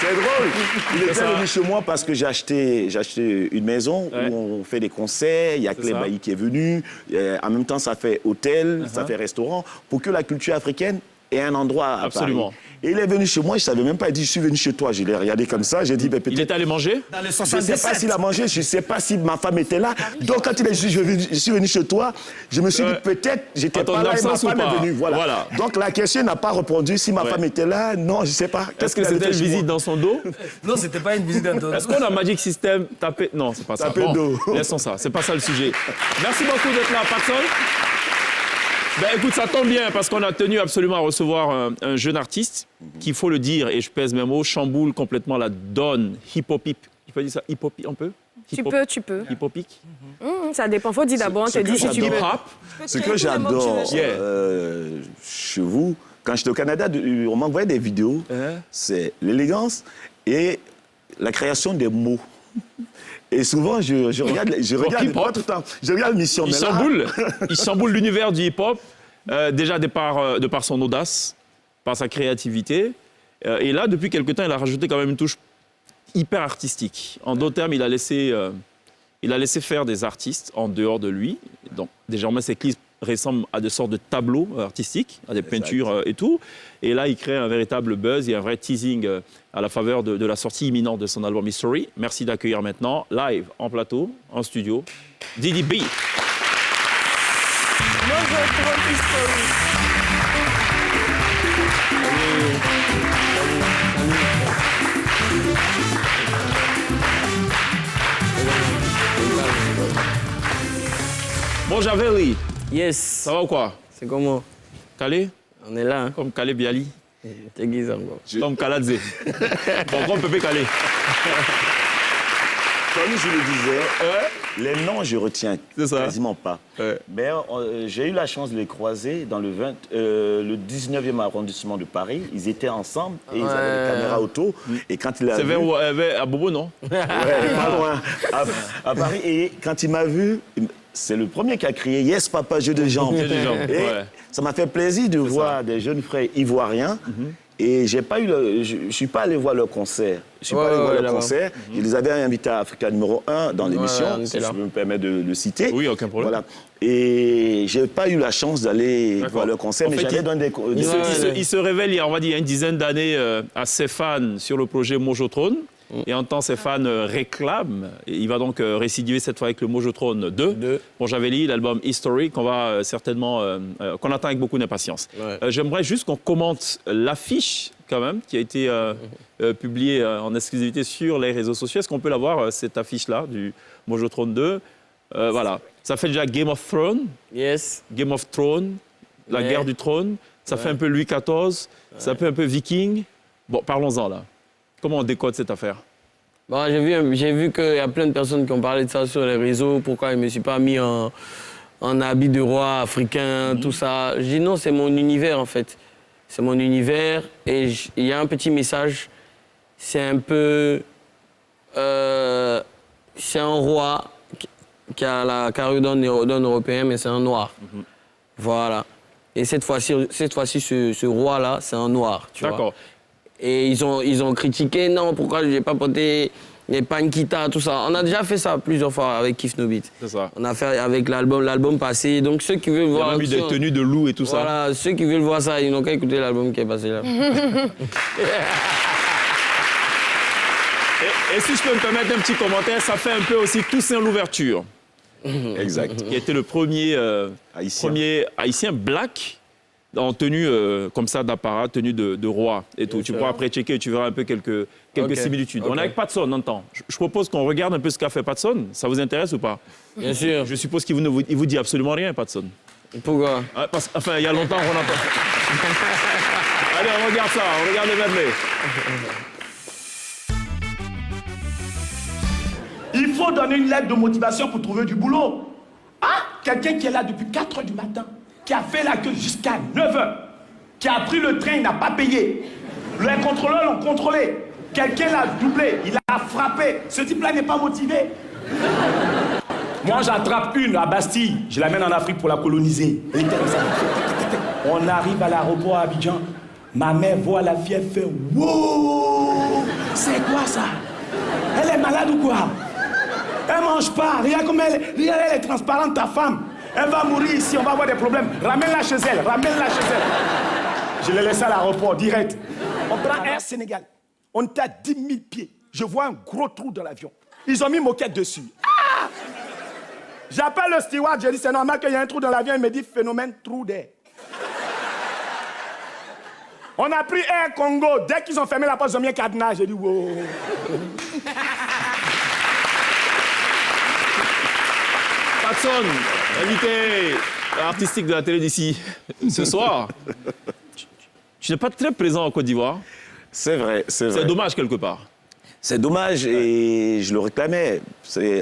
C'est drôle. Il était ça. venu chez moi parce que j'ai acheté une maison Ouais. où on fait des concerts. Il y a C'est Clé ça. Bailly qui est venu. En même temps, ça fait hôtel, ça fait restaurant. Pour que la culture africaine et un endroit à Absolument. Paris. Et il est venu chez moi, je ne savais même pas, il dit, je suis venu chez toi. Je l'ai regardé comme ça, j'ai dit, ben, peut-être... Il est allé manger? Dans le Je ne sais 77. pas s'il a mangé, je ne sais pas si ma femme était là. Donc, quand il a dit, je suis venu chez toi, je me suis dit, peut-être, j'étais À ton pas là et ma absence ou femme pas? est venue. Voilà. Voilà. Donc, la question n'a pas répondu. Si ma femme était là, non, je ne sais pas. Qu'est-ce que qu'elle c'était fait une chez visite moi? dans son dos? Non, c'était pas une visite d'un Est-ce qu'on a Magic System tapé? Non, c'est pas ça. Tapé d'eau. Laissons ça, c'est pas ça le sujet. Merci beaucoup d'être là, Patson. Ben, écoute, ça tombe bien parce qu'on a tenu absolument à recevoir un jeune artiste qui, il faut le dire, et je pèse mes mots, chamboule complètement la donne hip-hop-hip. Tu peux dire ça hip-hop un peu? Tu peux. Hip-hop-ique? Ça dépend. Faut dire d'abord, on te dit si tu peux. Hip-hop. Ce que j'adore chez vous, quand j'étais au Canada, on m'envoyait des vidéos, c'est l'élégance et la création des mots. Et souvent, je regarde pas tout le temps. Je regarde Mission Mela. Il chamboule l'univers du hip-hop, déjà de par son audace, par sa créativité. Et là, depuis quelque temps, il a rajouté quand même une touche hyper artistique. En d'autres termes, il a laissé faire des artistes en dehors de lui. Donc, désormais, ses clips ressemblent à des sortes de tableaux artistiques, à des peintures et tout. Et là, il crée un véritable buzz et un vrai teasing à la faveur de la sortie imminente de son album History. Merci d'accueillir maintenant, live, en plateau, en studio, Didi B. Bon, Javeli, Yes. ça va ou quoi? C'est comment? Calé? On est là, hein? Comme Calé Biali? T'es guise encore. Comme Kaladze. Bon, on peut pas Calé. Comme je le disais, les noms, je retiens quasiment pas. Mais j'ai eu la chance de les croiser dans le 19e arrondissement de Paris. Ils étaient ensemble et ils avaient des caméras auto. Et quand il a C'est vu... à Bobo, non? Ouais, pas loin, à Paris. Et quand il m'a vu, c'est le premier qui a crié « Yes, papa, jeu de jambes ». Et ça m'a fait plaisir de voir des jeunes frères ivoiriens. Et je ne suis pas allé voir leur concert. Je les avais invités à Africa numéro 1 dans l'émission, si je me permets de le citer. Oui, aucun problème. Voilà. Et je n'ai pas eu la chance d'aller voir leur concert, mais j'allais dans des... Il se révèle, il y a, on va dire, il y a une dizaine d'années à ses fans sur le projet Mojotron. Et en temps, ses fans réclament. Et il va donc récidiver cette fois avec le Mojotron 2. Bon, Javeli, l'album History, qu'on va certainement, qu'on attend avec beaucoup d'impatience. J'aimerais juste qu'on commente l'affiche, quand même, qui a été publiée en exclusivité sur les réseaux sociaux. Est-ce qu'on peut la voir, cette affiche-là, du Mojotron 2 Voilà. Ça fait déjà Game of Thrones. Yes. Game of Thrones, la guerre du trône. Ça fait un peu Louis XIV. Ça fait un peu Viking. Bon, parlons-en, là. Comment on décode cette affaire? Bon, j'ai vu qu'il y a plein de personnes qui ont parlé de ça sur les réseaux. Pourquoi je ne me suis pas mis en habit de roi africain, tout ça. Je dis non, c'est mon univers, en fait. C'est mon univers. Et il y a un petit message. C'est un peu... c'est un roi qui a la carrure d'un européen, mais c'est un noir. Voilà. Et cette fois-ci, ce roi-là, c'est un noir. D'accord. Et ils ont critiqué, non, pourquoi je n'ai pas porté les Pankita, tout ça. On a déjà fait ça plusieurs fois avec Kif No Beat. C'est ça. On a fait avec l'album passé. Donc ceux qui veulent voir... Il y a même eu des tenues de loup et tout ça. Voilà, ceux qui veulent voir ça, ils n'ont qu'à écouter l'album qui est passé là. Et si je peux me permettre un petit commentaire, ça fait un peu aussi Toussaint Louverture. Exact. Qui a été le premier haïtien black en tenue comme ça d'apparat, tenue de roi et tout. Tu pourras après checker et tu verras un peu quelques similitudes. On est avec Patson, on entend. Je propose qu'on regarde un peu ce qu'a fait Patson. Ça vous intéresse ou pas? Bien sûr. Je suppose qu'il vous dit absolument rien, Patson. Pourquoi? Enfin, il y a longtemps qu'on entend. Allez, on regarde ça, on regarde les medley. Il faut donner une lettre de motivation pour trouver du boulot. Ah, quelqu'un qui est là depuis 4 h du matin, qui a fait la queue jusqu'à 9 h, qui a pris le train, il n'a pas payé. Les contrôleurs l'ont contrôlé. Quelqu'un l'a doublé, il a frappé. Ce type-là n'est pas motivé. Moi, j'attrape une à Bastille, je l'amène en Afrique pour la coloniser. Elle était comme ça. On arrive à l'aéroport à Abidjan. Ma mère voit la fille, elle fait « Wow! C'est quoi ça? Elle est malade ou quoi? Elle mange pas. Regarde comme elle est transparente, ta femme. Elle va mourir ici, on va avoir des problèmes. Ramène-la chez elle, ramène-la chez elle. Je l'ai laissé à l'aéroport, direct. On prend Air Sénégal. On était à 10 000 pieds. Je vois un gros trou dans l'avion. Ils ont mis moquette dessus. Ah! J'appelle le steward, je dis c'est normal qu'il y ait un trou dans l'avion. Il me dit phénomène trou d'air. On a pris Air Congo. Dès qu'ils ont fermé la porte, ils ont mis un cadenas. J'ai dit wow. Patson, invité artistique de la télé d'ici ce soir. Tu n'es pas très présent en Côte d'Ivoire. C'est vrai, c'est vrai. C'est dommage quelque part. C'est dommage et je le réclamais.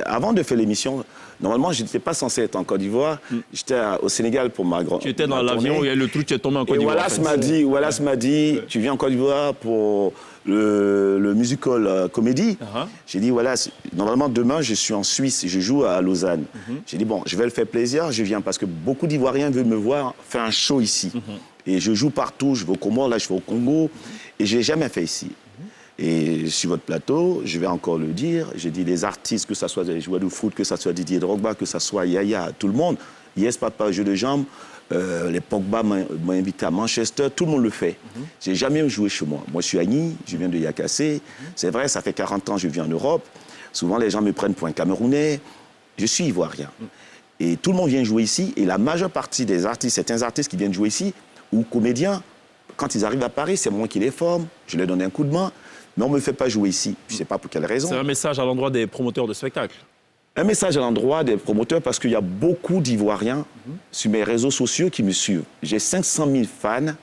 Avant de faire l'émission, normalement, je n'étais pas censé être en Côte d'Ivoire. J'étais au Sénégal pour ma grande. Tu étais dans l'avion où il y a le truc, tu es tombé en Côte d'Ivoire. Wallace m'a dit, tu viens en Côte d'Ivoire pour le musical comédie. J'ai dit, Wallace, normalement, demain, je suis en Suisse, je joue à Lausanne. J'ai dit, bon, je vais le faire plaisir, je viens parce que beaucoup d'Ivoiriens veulent me voir faire un show ici. Et je joue partout, je vais au Comores, là, je vais au Congo. Et je n'ai jamais fait ici. Et sur votre plateau, je vais encore le dire, j'ai dit les artistes, que ce soit des joueurs de foot, que ce soit Didier Drogba, que ce soit Yaya, tout le monde, Yes Papa, jeu de jambes, les Pogba m'ont invité à Manchester, tout le monde le fait. J'ai jamais joué chez moi. Moi, je suis Agni, je viens de Yakassé. C'est vrai, ça fait 40 ans que je vis en Europe. Souvent, les gens me prennent pour un Camerounais. Je suis Ivoirien. Et tout le monde vient jouer ici. Et la majeure partie des artistes, certains artistes qui viennent jouer ici, ou comédiens, quand ils arrivent à Paris, c'est moi qui les forme, je leur donne un coup de main. Mais on ne me fait pas jouer ici. Je ne sais pas pour quelle raison. C'est un message à l'endroit des promoteurs de spectacles. Un message à l'endroit des promoteurs parce qu'il y a beaucoup d'Ivoiriens sur mes réseaux sociaux qui me suivent. J'ai 500 000 fans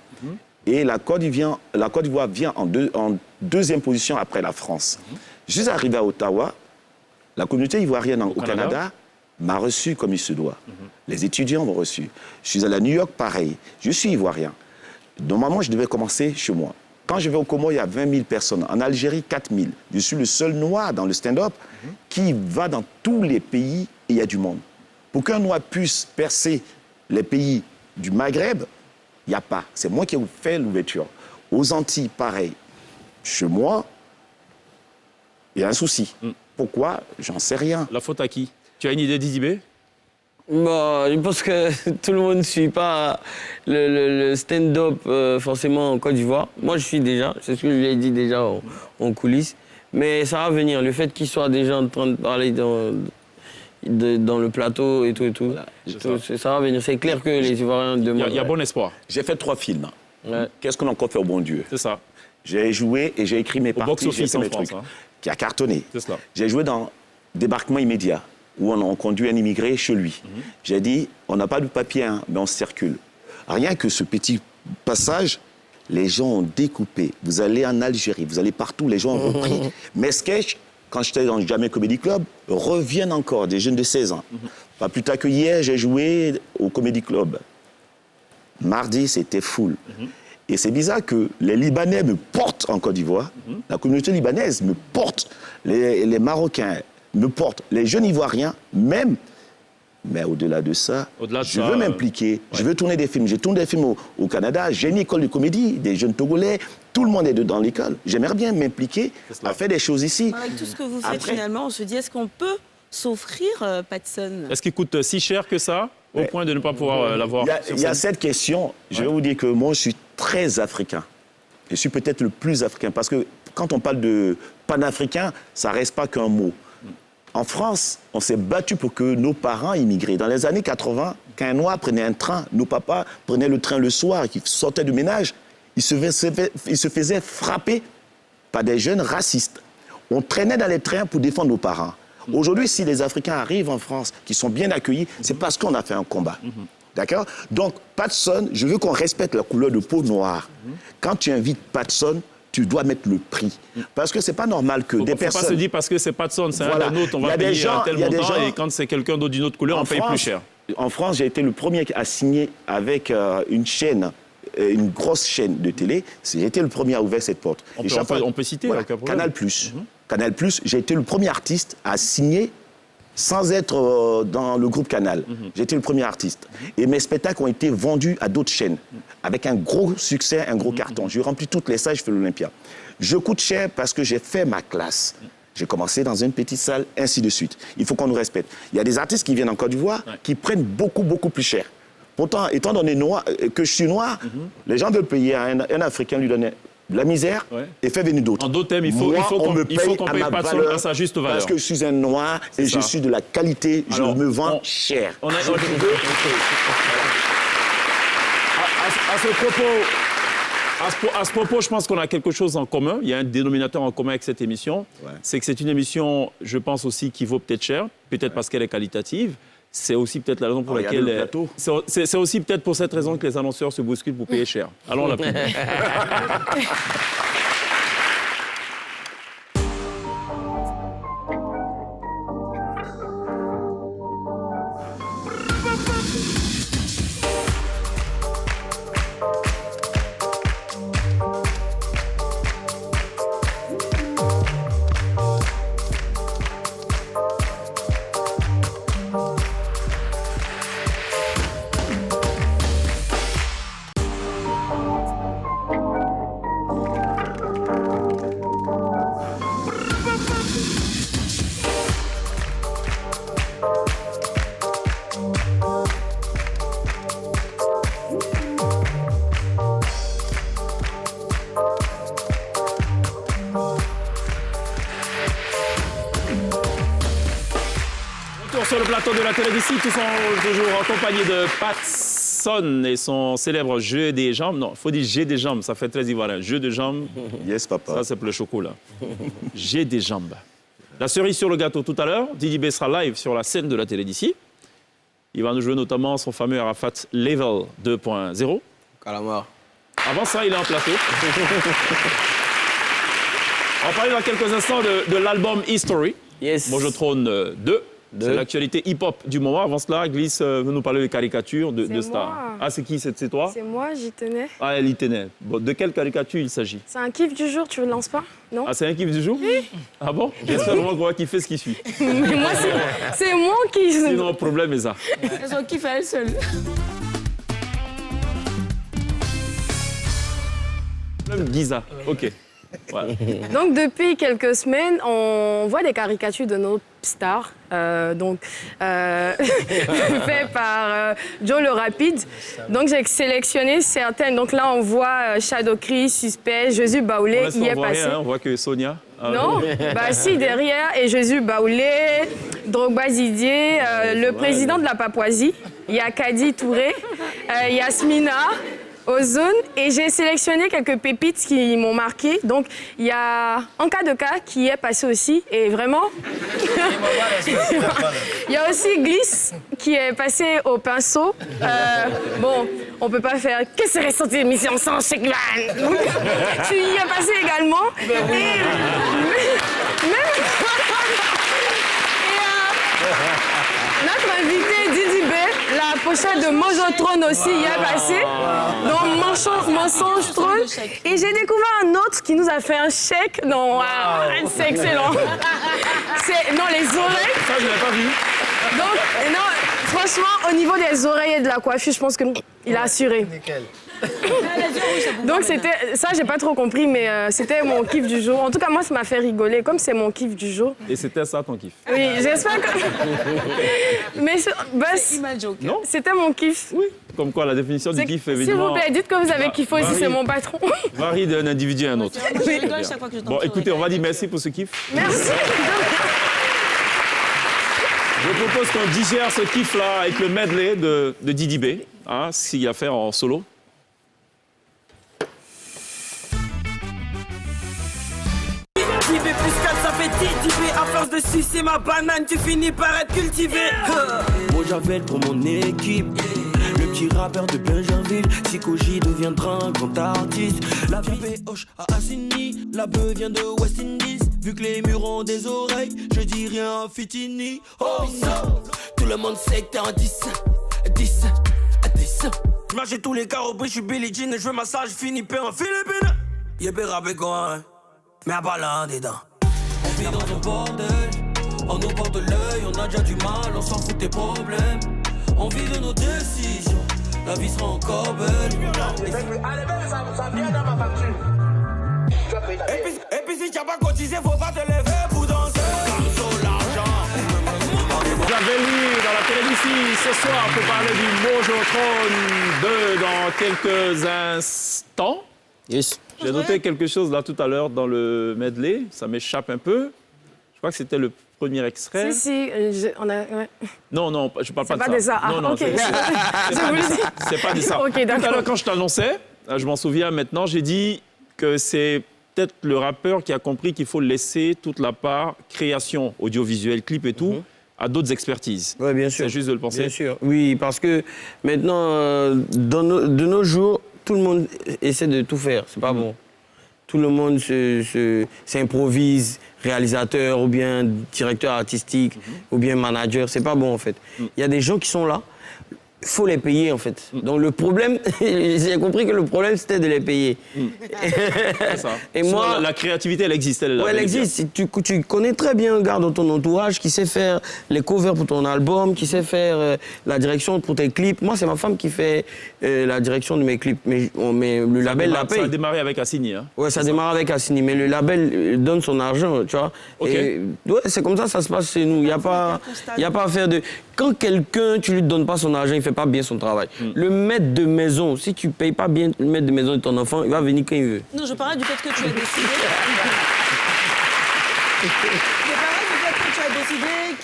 et la Côte d'Ivoire vient en deuxième position après la France. Je suis arrivé à Ottawa, la communauté ivoirienne au Canada m'a reçu comme il se doit. Les étudiants m'ont reçu. Je suis allé à New York, pareil. Je suis Ivoirien. Normalement, je devais commencer chez moi. Quand je vais au Comores, il y a 20 000 personnes. En Algérie, 4 000. Je suis le seul noir dans le stand-up qui va dans tous les pays et il y a du monde. Pour qu'un noir puisse percer les pays du Maghreb, il n'y a pas. C'est moi qui ai fait l'ouverture. Aux Antilles, pareil. Chez moi, il y a un souci. Pourquoi? J'en sais rien. La faute à qui? Tu as une idée d'Idibé? Bon, je pense que tout le monde ne suit pas le stand-up forcément en Côte d'Ivoire. Moi, je suis déjà, c'est ce que je lui ai dit déjà en coulisses. Mais ça va venir. Le fait qu'il soit déjà en train de parler dans le plateau et tout, ça va venir. C'est clair que les Ivoiriens demandent. Il y a bon espoir. J'ai fait 3 films. Qu'est-ce qu'on a encore fait au bon Dieu? C'est ça. J'ai joué et j'ai écrit mes parties. Box-office en France. Qui a cartonné. C'est cela. J'ai joué dans Débarquement immédiat, où on conduit un immigré chez lui. J'ai dit, on n'a pas de papier, hein, mais on circule. Rien que ce petit passage, les gens ont découpé. Vous allez en Algérie, vous allez partout, les gens ont repris. Mes sketchs, quand j'étais dans le Jamel Comedy Club, reviennent encore, des jeunes de 16 ans. Pas plus tard que hier, j'ai joué au Comedy Club. Mardi, c'était full. Et c'est bizarre que les Libanais me portent en Côte d'Ivoire, la communauté libanaise me porte, les Marocains me portent, les jeunes Ivoiriens même. Mais au-delà de ça, je veux m'impliquer, je veux tourner des films. J'ai tourné des films au Canada, j'ai une école de comédie, des jeunes Togolais, tout le monde est dans l'école. J'aimerais bien m'impliquer à faire des choses ici. Avec tout ce que vous faites finalement, on se dit, est-ce qu'on peut s'offrir Patson? Est-ce qu'il coûte si cher que ça, au point de ne pas pouvoir l'avoir? Il y a cette question, je vais vous dire que moi je suis très africain. Je suis peut-être le plus africain, parce que quand on parle de panafricain, ça ne reste pas qu'un mot. En France, on s'est battu pour que nos parents immigrent. Dans les années 80, quand un noir prenait un train, nos papas prenaient le train le soir, qui sortaient du ménage, ils se faisaient frapper par des jeunes racistes. On traînait dans les trains pour défendre nos parents. Aujourd'hui, si les Africains arrivent en France, qui sont bien accueillis, c'est parce qu'on a fait un combat. D'accord? Donc, Patson, je veux qu'on respecte la couleur de peau noire. Quand tu invites Patson, tu dois mettre le prix. Parce que c'est pas normal que des personnes... Il ne faut pas se dire parce que c'est Patson, c'est un autre, on va payer un tel montant, et quand c'est quelqu'un d'autre d'une autre couleur, on paye plus cher. En France, j'ai été le premier à signer avec une chaîne, une grosse chaîne de télé. J'ai été le premier à ouvrir cette porte. On peut citer. Voilà, Canal+. Canal+, j'ai été le premier artiste à signer sans être dans le groupe Canal. J'ai été le premier artiste. Et mes spectacles ont été vendus à d'autres chaînes, avec un gros succès, un gros carton. J'ai rempli toutes les salles, je fais l'Olympia. Je coûte cher parce que j'ai fait ma classe. J'ai commencé dans une petite salle, ainsi de suite. Il faut qu'on nous respecte. Il y a des artistes qui viennent en Côte d'Ivoire qui prennent beaucoup, beaucoup plus cher. Pourtant, étant donné que je suis noir, les gens veulent payer à un Africain, lui donner de la misère et faire venir d'autres. En d'autres termes, il faut qu'on paye Patson à sa juste valeur. Parce que je suis un noir et je suis de la qualité, je me vends cher. À ce propos, je pense qu'on a quelque chose en commun. Il y a un dénominateur en commun avec cette émission. C'est que c'est une émission, je pense aussi, qui vaut peut-être cher, peut-être parce qu'elle est qualitative. C'est aussi peut-être la raison pour laquelle... C'est aussi peut-être pour cette raison que les annonceurs se bousculent pour payer cher. Allons la pub. Sur le plateau de la télé d'ici, tous sont toujours en compagnie de Patson et son célèbre jeu des jambes. Non, il faut dire j'ai des jambes, ça fait très ivoirien. Jeu de jambes. Yes, papa. Ça, c'est pour le chocolat. J'ai des jambes. La cerise sur le gâteau tout à l'heure. Didi B sera live sur la scène de la télé d'ici. Il va nous jouer notamment son fameux Arafat Level 2.0. Calamar. Avant ça, il est en plateau. On va parler dans quelques instants de l'album History. Yes. Moi, je trône 2. C'est l'actualité hip-hop du moment. Avant cela, Glisse veut nous parler de caricatures de stars. Ah, c'est qui? C'est toi? C'est moi, j'y tenais. Ah, elle y tenait. Bon, de quelle caricature il s'agit? C'est un kiff du jour, tu ne le lances pas? Non? Ah, c'est un kiff du jour? Oui. Ah bon? J'espère vraiment qu'on va kiffer ce qui suit. Mais moi, c'est mon kiff. Sinon, problème est ça. Son kiff à elle seule. Giza, ok. Voilà. Donc, depuis quelques semaines, on voit des caricatures de nos stars, fait par Joe le Rapide. Donc, j'ai sélectionné certaines. Donc là, on voit Shadow Chris, Suspect, Jésus Baoulé, il est passé. Rien, on voit que Sonia. Non, bah si, derrière, et Jésus Baoulé, Drogba Didier, le président de la Papouasie, il y a Kadi Touré, Yasmina, Ozone, et j'ai sélectionné quelques pépites qui m'ont marqué. Donc, il y a Anka Deka qui est passé aussi, et vraiment... Il y a aussi Glisse qui est passé au pinceau. Bon, on peut pas faire... Que serait cette émission sans Chekman? Tu y es passé également. Notre invité Didi B, la pochette de Mojotron aussi y est passée. Donc Mensonge Trône. Et j'ai découvert un autre qui nous a fait un chèque. Non, c'est excellent. Non, les oreilles. Ça, je l'ai pas vu. Donc, non, franchement, au niveau des oreilles et de la coiffure, je pense qu'il a assuré. Nickel. Donc c'était ça, j'ai pas trop compris, mais c'était mon kiff du jour. En tout cas, moi, ça m'a fait rigoler, comme c'est mon kiff du jour. Et c'était ça ton kiff? Oui, j'espère que... Mais non, c'était mon kiff. Oui. Comme quoi, la définition du kiff, évidemment... S'il vous plaît, dites que vous avez kiffé aussi, c'est mon patron. Varie d'un individu à un autre. Je rigole chaque fois que je Bon, écoutez, on va dire merci pour ce kiff. Merci. Je propose qu'on digère ce kiff-là avec le medley de Didi B, hein, ce qu'il a fait en solo. Didi B plus 4, ça fait Didi B. À force de sucer ma banane, tu finis par être cultivé. Moi j'avais pour mon équipe le petit rappeur de Benjainville. Sikoji deviendra un grand artiste. La vie hoche à Assini, la beuh vient de West Indies. Vu que les murs ont des oreilles, je dis rien à Fitini. Oh non, tout le monde sait que t'es un 10. J'm'achète tous les carreaux, je suis Billie Jean et je veux massage, fini paix en Philippines. Y'a pire quoi, hein, mais à pas là dedans. On vit dans un bordel, on nous porte l'œil, on a déjà du mal, on s'en fout des problèmes. On vit de nos décisions, la vie sera encore belle. Allez, ça vient dans ma facture. Et puis si t'as pas cotisé, faut pas te lever pour danser. Comme ça, l'argent. Vous avez lu dans la télé d'ici, ce soir pour parler du Mojo Throne 2 dans quelques instants. Yes. J'ai noté quelque chose là tout à l'heure dans le medley, ça m'échappe un peu. Je crois que c'était le premier extrait. Si, on a... Ouais. Non, je parle pas de ça. C'est pas de ça. Ah, non, ok. c'est pas de ça. Ok, tout à d'accord. l'heure, quand je t'annonçais, je m'en souviens maintenant, j'ai dit que c'est peut-être le rappeur qui a compris qu'il faut laisser toute la part création audiovisuelle, clip et tout, à d'autres expertises. Oui, bien sûr. C'est juste de le penser. Bien sûr. Oui, parce que maintenant, de nos jours, tout le monde essaie de tout faire. C'est pas bon. Tout le monde s'improvise, réalisateur ou bien directeur artistique ou bien manager. C'est pas bon en fait. Il y a des gens qui sont là. Il faut les payer en fait. Donc le problème, j'ai compris que le problème c'était de les payer. C'est ça. Et sinon, moi, la créativité, elle existe. Elle est là. ouais, elle existe. Tu connais très bien un gars dans ton entourage qui sait faire les covers pour ton album, qui sait faire la direction pour tes clips. Moi, c'est ma femme qui fait la direction de mes clips. Mais le label la paye. Ça a démarré avec Assini. Hein. Ouais, ça démarre avec Assini. Mais le label donne son argent, tu vois. Okay. Et ouais, c'est comme ça se passe chez nous. Il n'y a pas à faire de... Quand quelqu'un, tu lui donnes pas son argent, il fait pas bien son travail. Le maître de maison, si tu payes pas bien le maître de maison de ton enfant, il va venir quand il veut. Non, je parlais du fait que tu as décidé...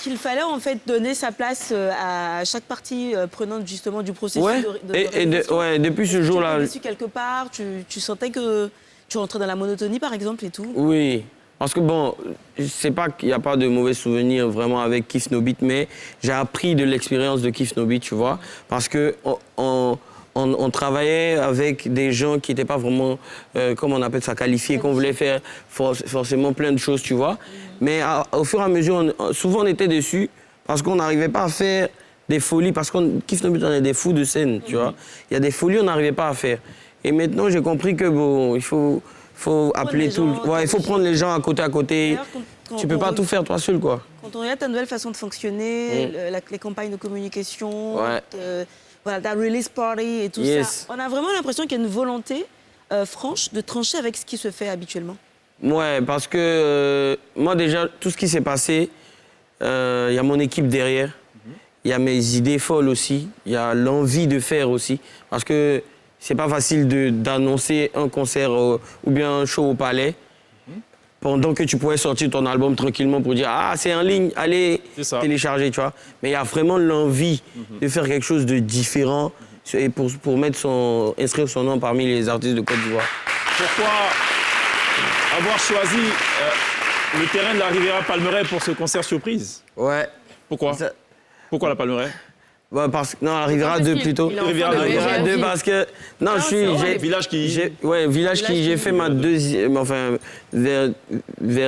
qu'il fallait en fait donner sa place à chaque partie prenante justement du processus ouais. Depuis ce jour-là... Tu quelque part, tu sentais que tu rentrais dans la monotonie par exemple et tout. Oui. Parce que bon, c'est pas qu'il n'y a pas de mauvais souvenirs vraiment avec Kif No Beat, mais j'ai appris de l'expérience de Kif No Beat, tu vois. Parce que on travaillait avec des gens qui n'étaient pas vraiment, comment on appelle ça, qualifiés, qu'on voulait faire forcément plein de choses, tu vois. Mais au fur et à mesure, souvent on était déçus parce qu'on n'arrivait pas à faire des folies, parce qu'on Kif No Beat, on est des fous de scène, tu vois. Il y a des folies qu'on n'arrivait pas à faire. Et maintenant, j'ai compris que bon, il faut appeler tout. Ouais, il faut prendre les gens à côté. Tu peux pas tout faire toi seul, quoi. Quand on regarde ta nouvelle façon de fonctionner, les campagnes de communication, voilà, ta release party et tout ça, on a vraiment l'impression qu'il y a une volonté franche de trancher avec ce qui se fait habituellement. Ouais, parce que moi déjà, tout ce qui s'est passé, il y a mon équipe derrière, il y a mes idées folles aussi, il y a l'envie de faire aussi, parce que c'est pas facile d'annoncer un concert ou bien un show au Palais pendant que tu pourrais sortir ton album tranquillement pour dire « Ah, c'est en ligne, allez télécharger », tu vois. Mais il y a vraiment l'envie de faire quelque chose de différent et pour inscrire son nom parmi les artistes de Côte d'Ivoire. Pourquoi avoir choisi le terrain de la Riviera Palmeraie pour ce concert surprise? Ouais. Pourquoi Pourquoi la Palmeraie? Ouais, la Riviera 2 plutôt. Riviera 2 parce que... Non, Village qui... J'ai fait ma deuxième... Enfin, vers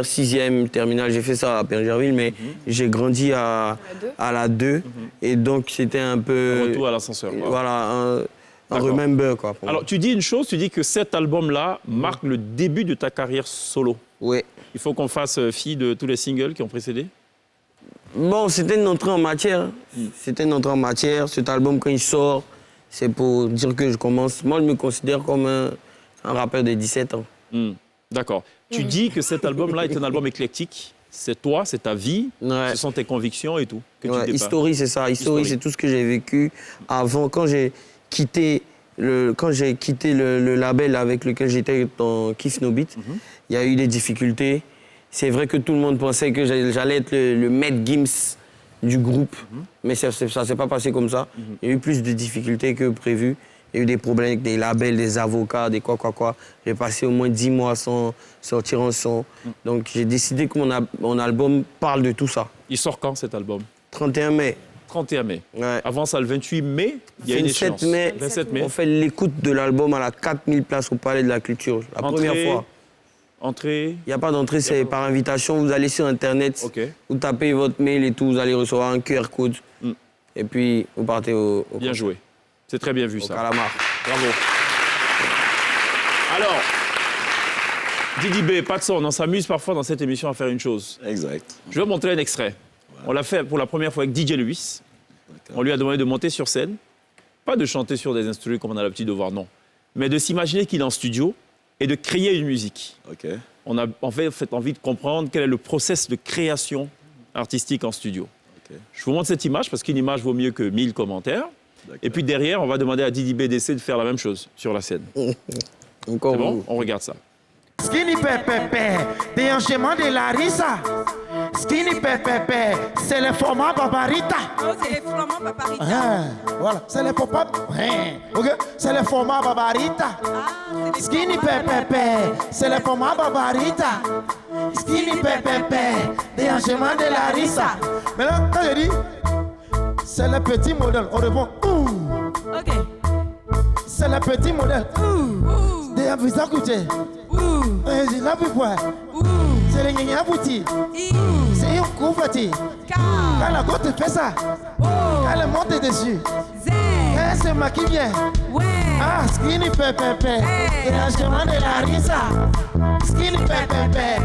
6e terminale, j'ai fait ça à Pingerville, mais j'ai grandi à la 2. Et donc, c'était un peu... Un retour à l'ascenseur. Voilà, un remember, quoi. Alors, tu dis une chose, tu dis que cet album-là marque le début de ta carrière solo. Oui. Il faut qu'on fasse fi de tous les singles qui ont précédé? Bon, c'était une entrée en matière. C'était une entrée en matière. Cet album, quand il sort, c'est pour dire que je commence. Moi, je me considère comme un rappeur de 17 ans. D'accord. Tu dis que cet album-là est un album éclectique. C'est toi, c'est ta vie, ce sont tes convictions et tout. History, c'est ça. History, c'est tout ce que j'ai vécu avant. Quand j'ai quitté le label avec lequel j'étais dans Kif No Beat, il y a eu des difficultés. C'est vrai que tout le monde pensait que j'allais être le Maître Gims du groupe, mais ça ne s'est pas passé comme ça. Il y a eu plus de difficultés que prévu. Il y a eu des problèmes avec des labels, des avocats, des quoi. J'ai passé au moins 10 mois sans sortir un son. Donc j'ai décidé que mon album parle de tout ça. Il sort quand cet album? 31 mai. 31 mai. Ouais. Avant ça, le 28 mai, il y a une échéance. 27 mai. On fait l'écoute de l'album à la 4000 places au Palais de la Culture. La première fois. Entrée? Il n'y a pas d'entrée, c'est par invitation. Vous allez sur Internet, vous tapez votre mail et tout, vous allez recevoir un QR code. Et puis, vous partez au bien joué. C'est très bien vu, ça. Calamar. Bravo. Alors, Didi B, pas de son. On s'amuse parfois dans cette émission à faire une chose. Exact. Je vais vous montrer un extrait. On l'a fait pour la première fois avec DJ Lewis. On lui a demandé de monter sur scène. Pas de chanter sur des instruments comme on a l'habitude de voir, non. Mais de s'imaginer qu'il est en studio et de créer une musique. On a en fait envie de comprendre quel est le process de création artistique en studio. Je vous montre cette image parce qu'une image vaut mieux que 1000 commentaires. Et puis derrière, on va demander à Didi BDC de faire la même chose sur la scène. C'est bon? On regarde ça. Skinny Pepe, déhanchement de Larissa. Skinny Pepe, c'est le format Barbarita. Oh, c'est les flamands Barbarita. Voilà, c'est le pop-up. Ok, c'est le format Barbarita. Skinny Pepe, c'est le format Barbarita. Skinny Pepe, déhanchement de Larissa. Maintenant, quand je dis, c'est le petit modèle, on répond ouh. Ok. C'est le petit modèle. Ouh. Des avisas coûtés. Ouh. C'est la plus quoi. Ouh. C'est les gna bouti. C'est un coup fati. Quand la côte fait ça. Quand elle monte dessus. C'est ma qui vient. Ah, Skinny Pepe. Déhanchement de Larissa. Skinny Pepe.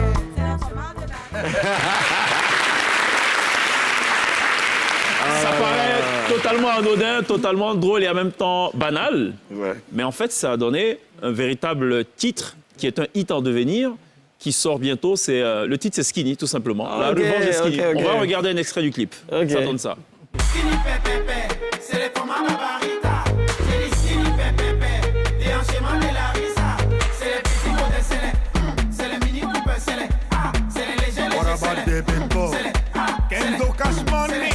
Ça paraît totalement anodin, totalement drôle et en même temps banal. Ouais. Mais en fait, ça a donné un véritable titre qui est un hit en devenir, qui sort bientôt. Le titre, c'est Skinny, tout simplement. La revanche de Skinny. On va regarder un extrait du clip. Ça donne ça. Skinny Pepe, c'est le format Barbarita. C'est les Skinny Pepe, déhanchement de Larissa. C'est les petits modèles, c'est les mini coupes, c'est les légers. What about the bimbo? Kendo Cash Money.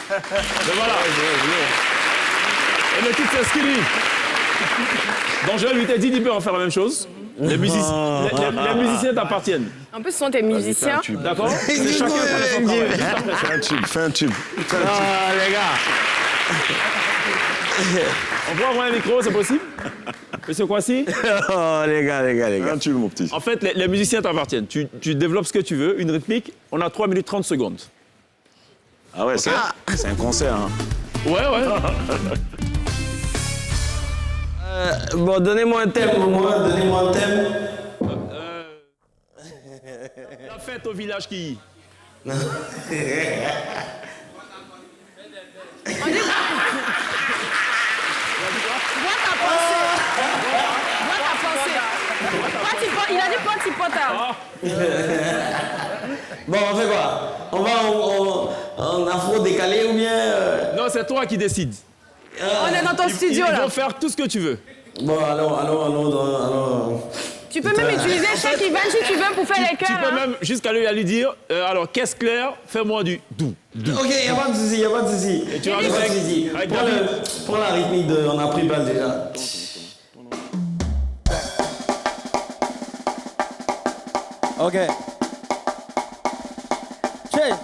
Et voilà. Et le titre, c'est Skinny. Donc je vais lui dire, Didi peut en faire la même chose. Les musiciens t'appartiennent. En plus, ce sont tes musiciens. D'accord? C'est chacun son travail. Fais un tube. Ah, les gars. On peut avoir un micro, c'est possible? Monsieur Kwasi? Oh, les gars. Un tube, mon petit. En fait, les musiciens t'appartiennent. Tu développes ce que tu veux, une rythmique. On a 3 minutes 30 secondes. Ah ouais, c'est un concert. Hein. Ouais. Bon, donnez-moi un thème, La fête au village qui... Il a dit Pantipota. Bon, on fait quoi? On va en afro décalé ou bien... Non, c'est toi qui décides. On est dans ton studio, là. Ils vont faire tout ce que tu veux. Bon, allons. Tu peux même utiliser chaque event si tu veux pour faire les cœurs. Tu peux même jusqu'à lui dire, alors, qu'est-ce clair, fais-moi du doux. Ok, il n'y a pas de souci. Et tu vas nous faire... Prends la rythmique de... On a pris balle déjà. Ok. Check.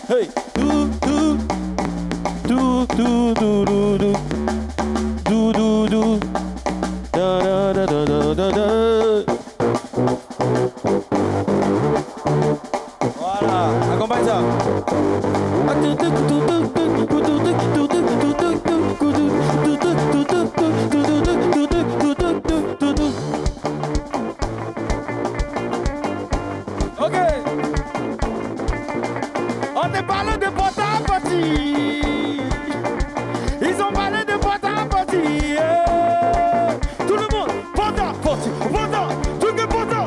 Hey. Voilà, accompagne ça. Ok. On est parlé de porte à partie. Ils ont parlé de porte à partie. Tout le monde, porte à partie. Tout le monde, on est portant.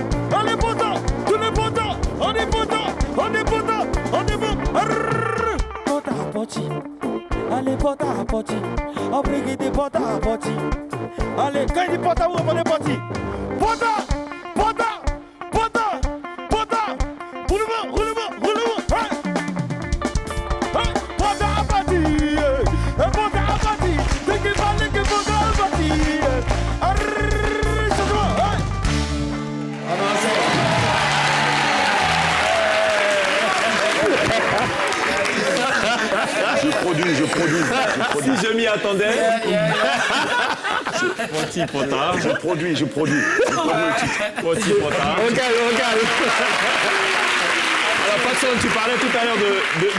Tout le monde, on est portant. Porte à partie. Allez, porte à partie. On brille des porte à partie. Allez, quand il dit porte à où on est parti. Porte à. Je produis. Si je m'y attendais... Pantipota. Je produis. Pantipota. On calme. Alors, Paxson, tu parlais tout à l'heure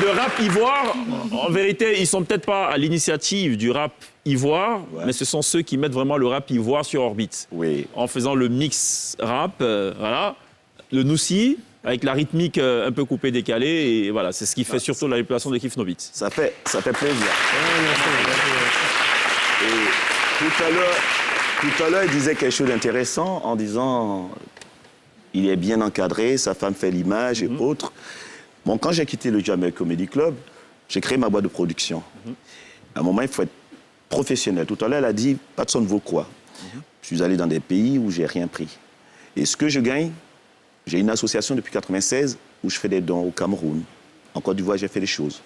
de rap ivoire. En vérité, ils sont peut-être pas à l'initiative du rap ivoire, mais ce sont ceux qui mettent vraiment le rap ivoire sur orbite. Oui. En faisant le mix rap, voilà. Le Noussi, avec la rythmique un peu coupée, décalée. Et voilà, c'est ce qui fait surtout la manipulation de Keith Novitz. Ça fait plaisir. Et tout à l'heure, il disait quelque chose d'intéressant en disant il est bien encadré, sa femme fait l'image et autres. Bon, quand j'ai quitté le Jamel Comedy Club, j'ai créé ma boîte de production. À un moment, il faut être professionnel. Tout à l'heure, elle a dit Patson vaut quoi? Je suis allé dans des pays où j'ai rien pris. Et ce que je gagne, j'ai une association depuis 1996 où je fais des dons au Cameroun. En Côte d'Ivoire, j'ai fait des choses.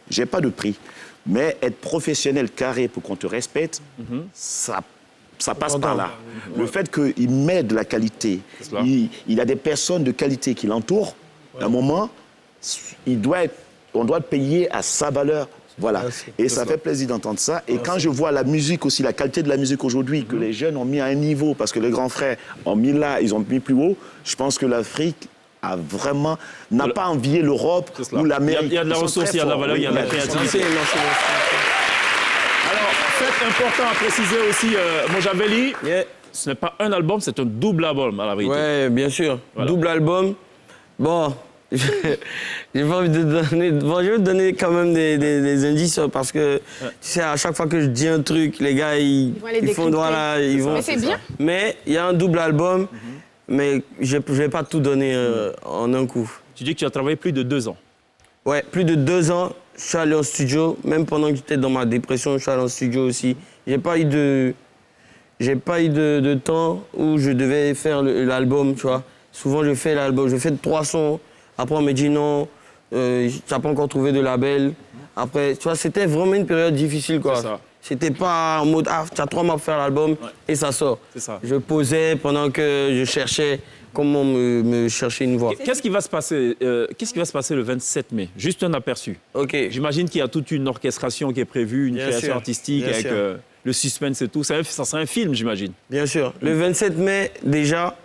J'ai pas de prix. Mais être professionnel, carré, pour qu'on te respecte, ça passe par là. Le fait qu'il met de la qualité, il a des personnes de qualité qui l'entourent, à un moment, on doit le payer à sa valeur. Voilà. Et ça fait plaisir d'entendre ça. Et quand je vois la musique aussi, la qualité de la musique aujourd'hui, que les jeunes ont mis à un niveau, parce que les grands frères ont mis là, ils ont mis plus haut, je pense que l'Afrique n'a pas envié l'Europe ou l'Amérique. Il y a de la ressource, il y a de la valeur, il y a de la créativité. Alors, fait important à préciser aussi, Mojaveli, ce n'est pas un album, c'est un double album à la vérité. Oui, bien sûr. Voilà. Double album. Bon, j'ai pas envie de donner... Bon, je vais te donner quand même des indices parce que, tu sais, à chaque fois que je dis un truc, les gars, ils font droit là, ils vont... Mais c'est bien. Mais il y a un double album, mais je vais pas tout donner en un coup. Tu dis que tu as travaillé plus de 2 ans. Ouais, plus de 2 ans. Je suis allé en studio, même pendant que j'étais dans ma dépression, je suis allé en studio aussi. J'ai pas eu de temps où je devais faire l'album, tu vois. Souvent, je fais l'album, je fais 3 sons. Après, on me dit non, tu n'as pas encore trouvé de label. Après, tu vois, c'était vraiment une période difficile, quoi. C'était pas en mode, tu as 3 mois pour faire l'album et ça sort. C'est ça. Je posais pendant que je cherchais comment me chercher une voix. Qu'est-ce qui va se passer le 27 mai? Juste un aperçu. OK. J'imagine qu'il y a toute une orchestration qui est prévue, une création artistique avec le suspense et tout. Ça sera un film, j'imagine. Bien sûr. Le 27 mai, déjà,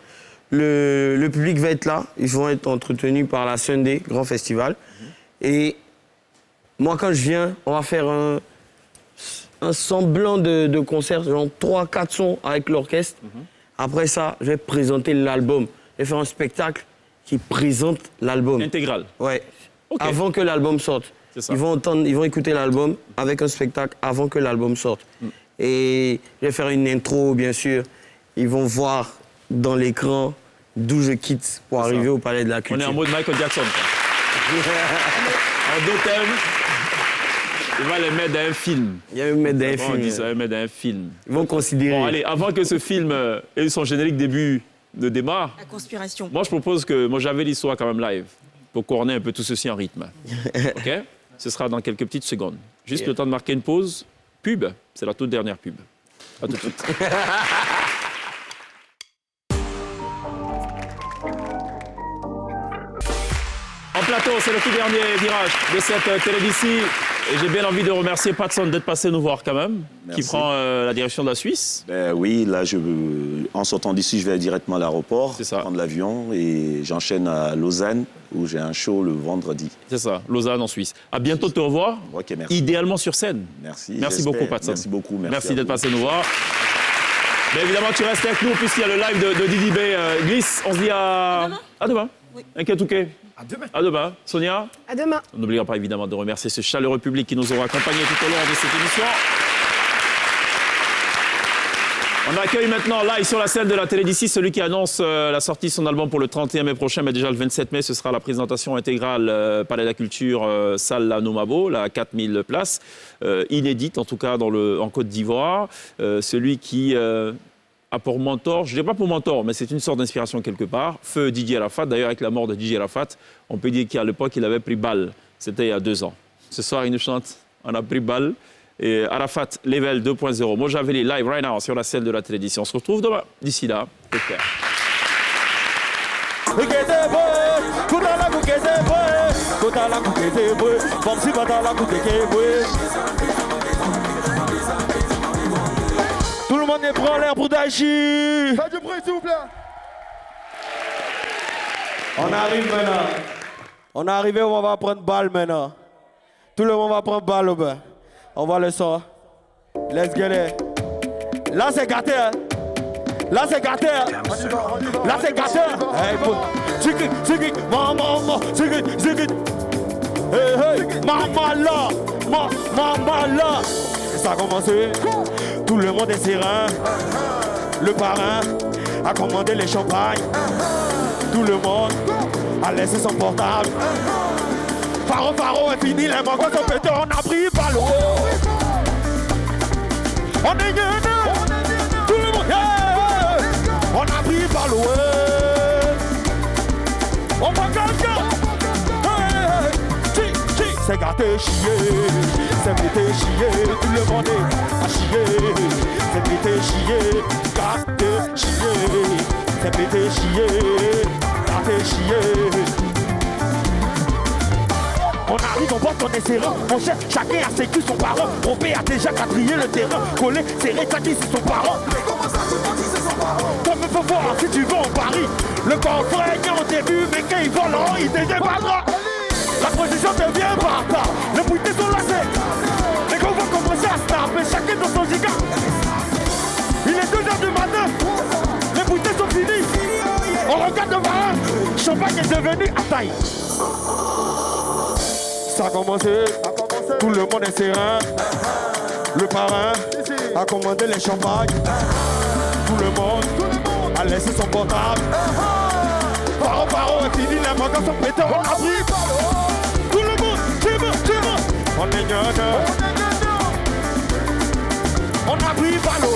le public va être là. Ils vont être entretenus par la Sunday, grand festival. Et moi, quand je viens, on va faire un semblant de concert, genre 3-4 sons avec l'orchestre. Après ça, je vais présenter l'album. Je vais faire un spectacle qui présente l'album. Intégral. Ouais. Okay. Avant que l'album sorte. Ils vont écouter l'album avec un spectacle avant que l'album sorte. Et je vais faire une intro, bien sûr. Ils vont voir dans l'écran d'où je quitte pour arriver au Palais de la Culture. On est en mode Michael Jackson. En 2 thèmes. Il va les mettre dans un film. Il va les mettre dans un film. On dit ça, mettre dans un film. Ils vont considérer. Bon, allez, avant que ce film et son générique début ne démarre. La conspiration. Moi, je propose que Mojaveli soit quand même live pour couronner un peu tout ceci en rythme. OK? Ce sera dans quelques petites secondes. Juste le temps de marquer une pause. Pub. C'est la toute dernière pub. À tout de suite. En plateau, c'est le tout dernier virage de cette télé d'ici. Et j'ai bien envie de remercier Patson d'être passé nous voir quand même, qui prend la direction de la Suisse. Oui, là, en sortant d'ici, je vais directement à l'aéroport, prendre l'avion et j'enchaîne à Lausanne où j'ai un show le vendredi. C'est ça, Lausanne en Suisse. À bientôt de te revoir, idéalement sur scène. Merci. Merci beaucoup, Patson. Merci beaucoup. Merci d'être passé nous voir. Mais évidemment, tu restes avec nous puisqu'il y a le live de Didi B. Glisse, on se dit à demain. Oui. Nketouké. À demain. À demain. Sonia? À demain. On n'oubliera pas évidemment de remercier ce chaleureux public qui nous aura accompagnés tout au long de cette émission. On accueille maintenant live sur la scène de la télé d'ici celui qui annonce la sortie de son album pour le 31 mai prochain, mais déjà le 27 mai, ce sera la présentation intégrale Palais de la Culture, salle La Nomabo, la 4000 places, inédite en tout cas en Côte d'Ivoire. Celui qui a pour mentor, je ne dis pas pour mentor, mais c'est une sorte d'inspiration quelque part, feu Didier Arafat. D'ailleurs, avec la mort de Didier Arafat, on peut dire qu'à l'époque, il avait pris balle. C'était il y a 2 ans. Ce soir, il nous chante « On a pris balle ». Et Arafat, Level 2.0. Mojaveli, live right now sur la scène de la télévision. On se retrouve demain. D'ici là, take care. Tout le monde est prêt en l'air pour Daichi. Faites du bruit, s'il vous plaît. On arrive maintenant. On est arrivé où on va prendre balle maintenant. Tout le monde va prendre balle au bas. On voit le son. Let's get it. Là, c'est gâté. Là, c'est gâté. Là, c'est gâté. Hey, ziggy, maman, ziggy. Hey, maman là. Ça a commencé, tout le monde est serein. Le parrain a commandé les champagnes. Tout le monde a laissé son portable. Faro est fini, les mangas sont pétés, on a pris par l'eau. On est gagné, tout le monde, yeah. On a pris par l'eau. On va gagner. C'est gâté chier, c'est pété chier, tout le monde est à chier. C'est pété chier, gâté chier, c'est pété chier, gâté chier. On arrive, on porte, on est serein. Mon chef, chacun a sécu son parent. Mon père a déjà quadrillé le terrain. Collé, serré, t'as dit c'est son parent. Mais comment ça, tu m'as dit c'est son parent? Comme il faut voir, si tu vas en Paris. Le coffret, on t'a vu, mais quand il vole, il devient pas droit. La position devient bâtard. Les bouteilles sont lassées. Les gars vont commencer à snapper, chacun dans son giga. Il est 2h du matin. Les bouteilles sont finies. On regarde le marin. Champagne est devenu à taille. Ça a commencé, tout le monde est serein. Le parrain a commandé les champagnes. Tout le monde a laissé son portable. Paro est fini, les mangas sont pétés, on a pris. Tout le monde, c'est bon. On est gagnant. On a pris par l'eau.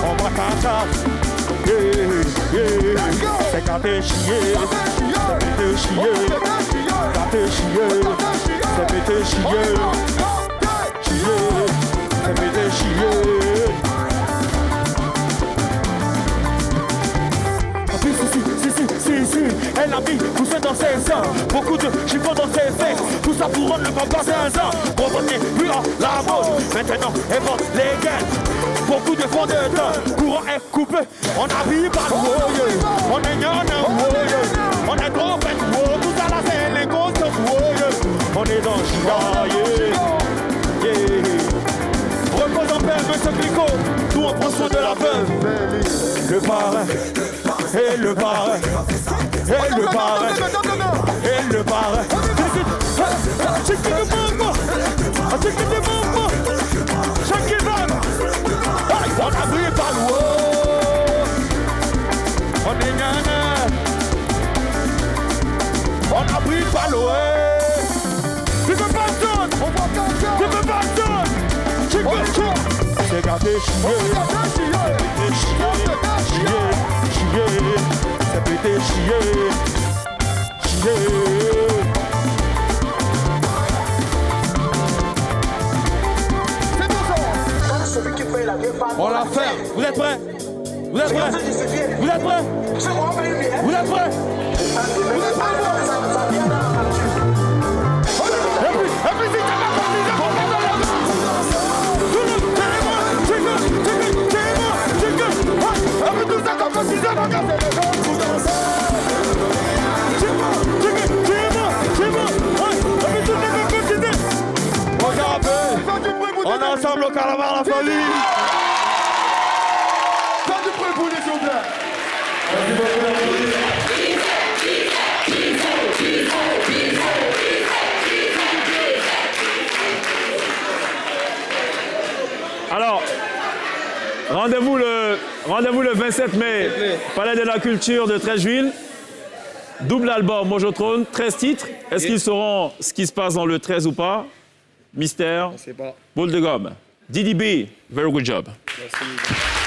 On va cancer. C'est gâté chier. C'est pété chier. Gâté chier. C'est pété chier. C'est pété chier. Si, elle a mis tout ça dans ses seins. Beaucoup de chiffons dans ses fesses. Tout ça pour rendre le combat 15 ans. Pour revenir plus en la mode. Maintenant, elle vend les gains. Beaucoup de fonds de temps. Courant est coupé. On a vu par le woye. On est woye. On est trop fait woye. Tout ça là, c'est les gosses woye. On est dans Chida. Repose en paix, monsieur Clicquot. Nous on prend soin de la veuve. Le parrain. Et le parrain. Et le parrain. Et le parrain. C'est qui le moment. C'est qui le moment. Chaque vague. On a brillé par l'eau. On est nana. On a brillé par l'eau. Tu peux pas sonner. Tu peux pas sonner. C'est gâté chier. C'est pété chier. On l'a fait. Vous êtes prêts? Vous êtes prêts? Vous êtes prêts? Vous êtes prêts? On est ensemble au carnaval, la famille. Pas de bruit pour les s'il vous plaît. Alors, rendez-vous le 27 mai, Palais de la Culture de Treichville. Double album Mojo Throne, 13 titres. Est-ce qu'ils sauront ce qui se passe dans le 13 ou pas? Mystère. On sait pas. Boule de gomme. Didi B, very good job. Merci.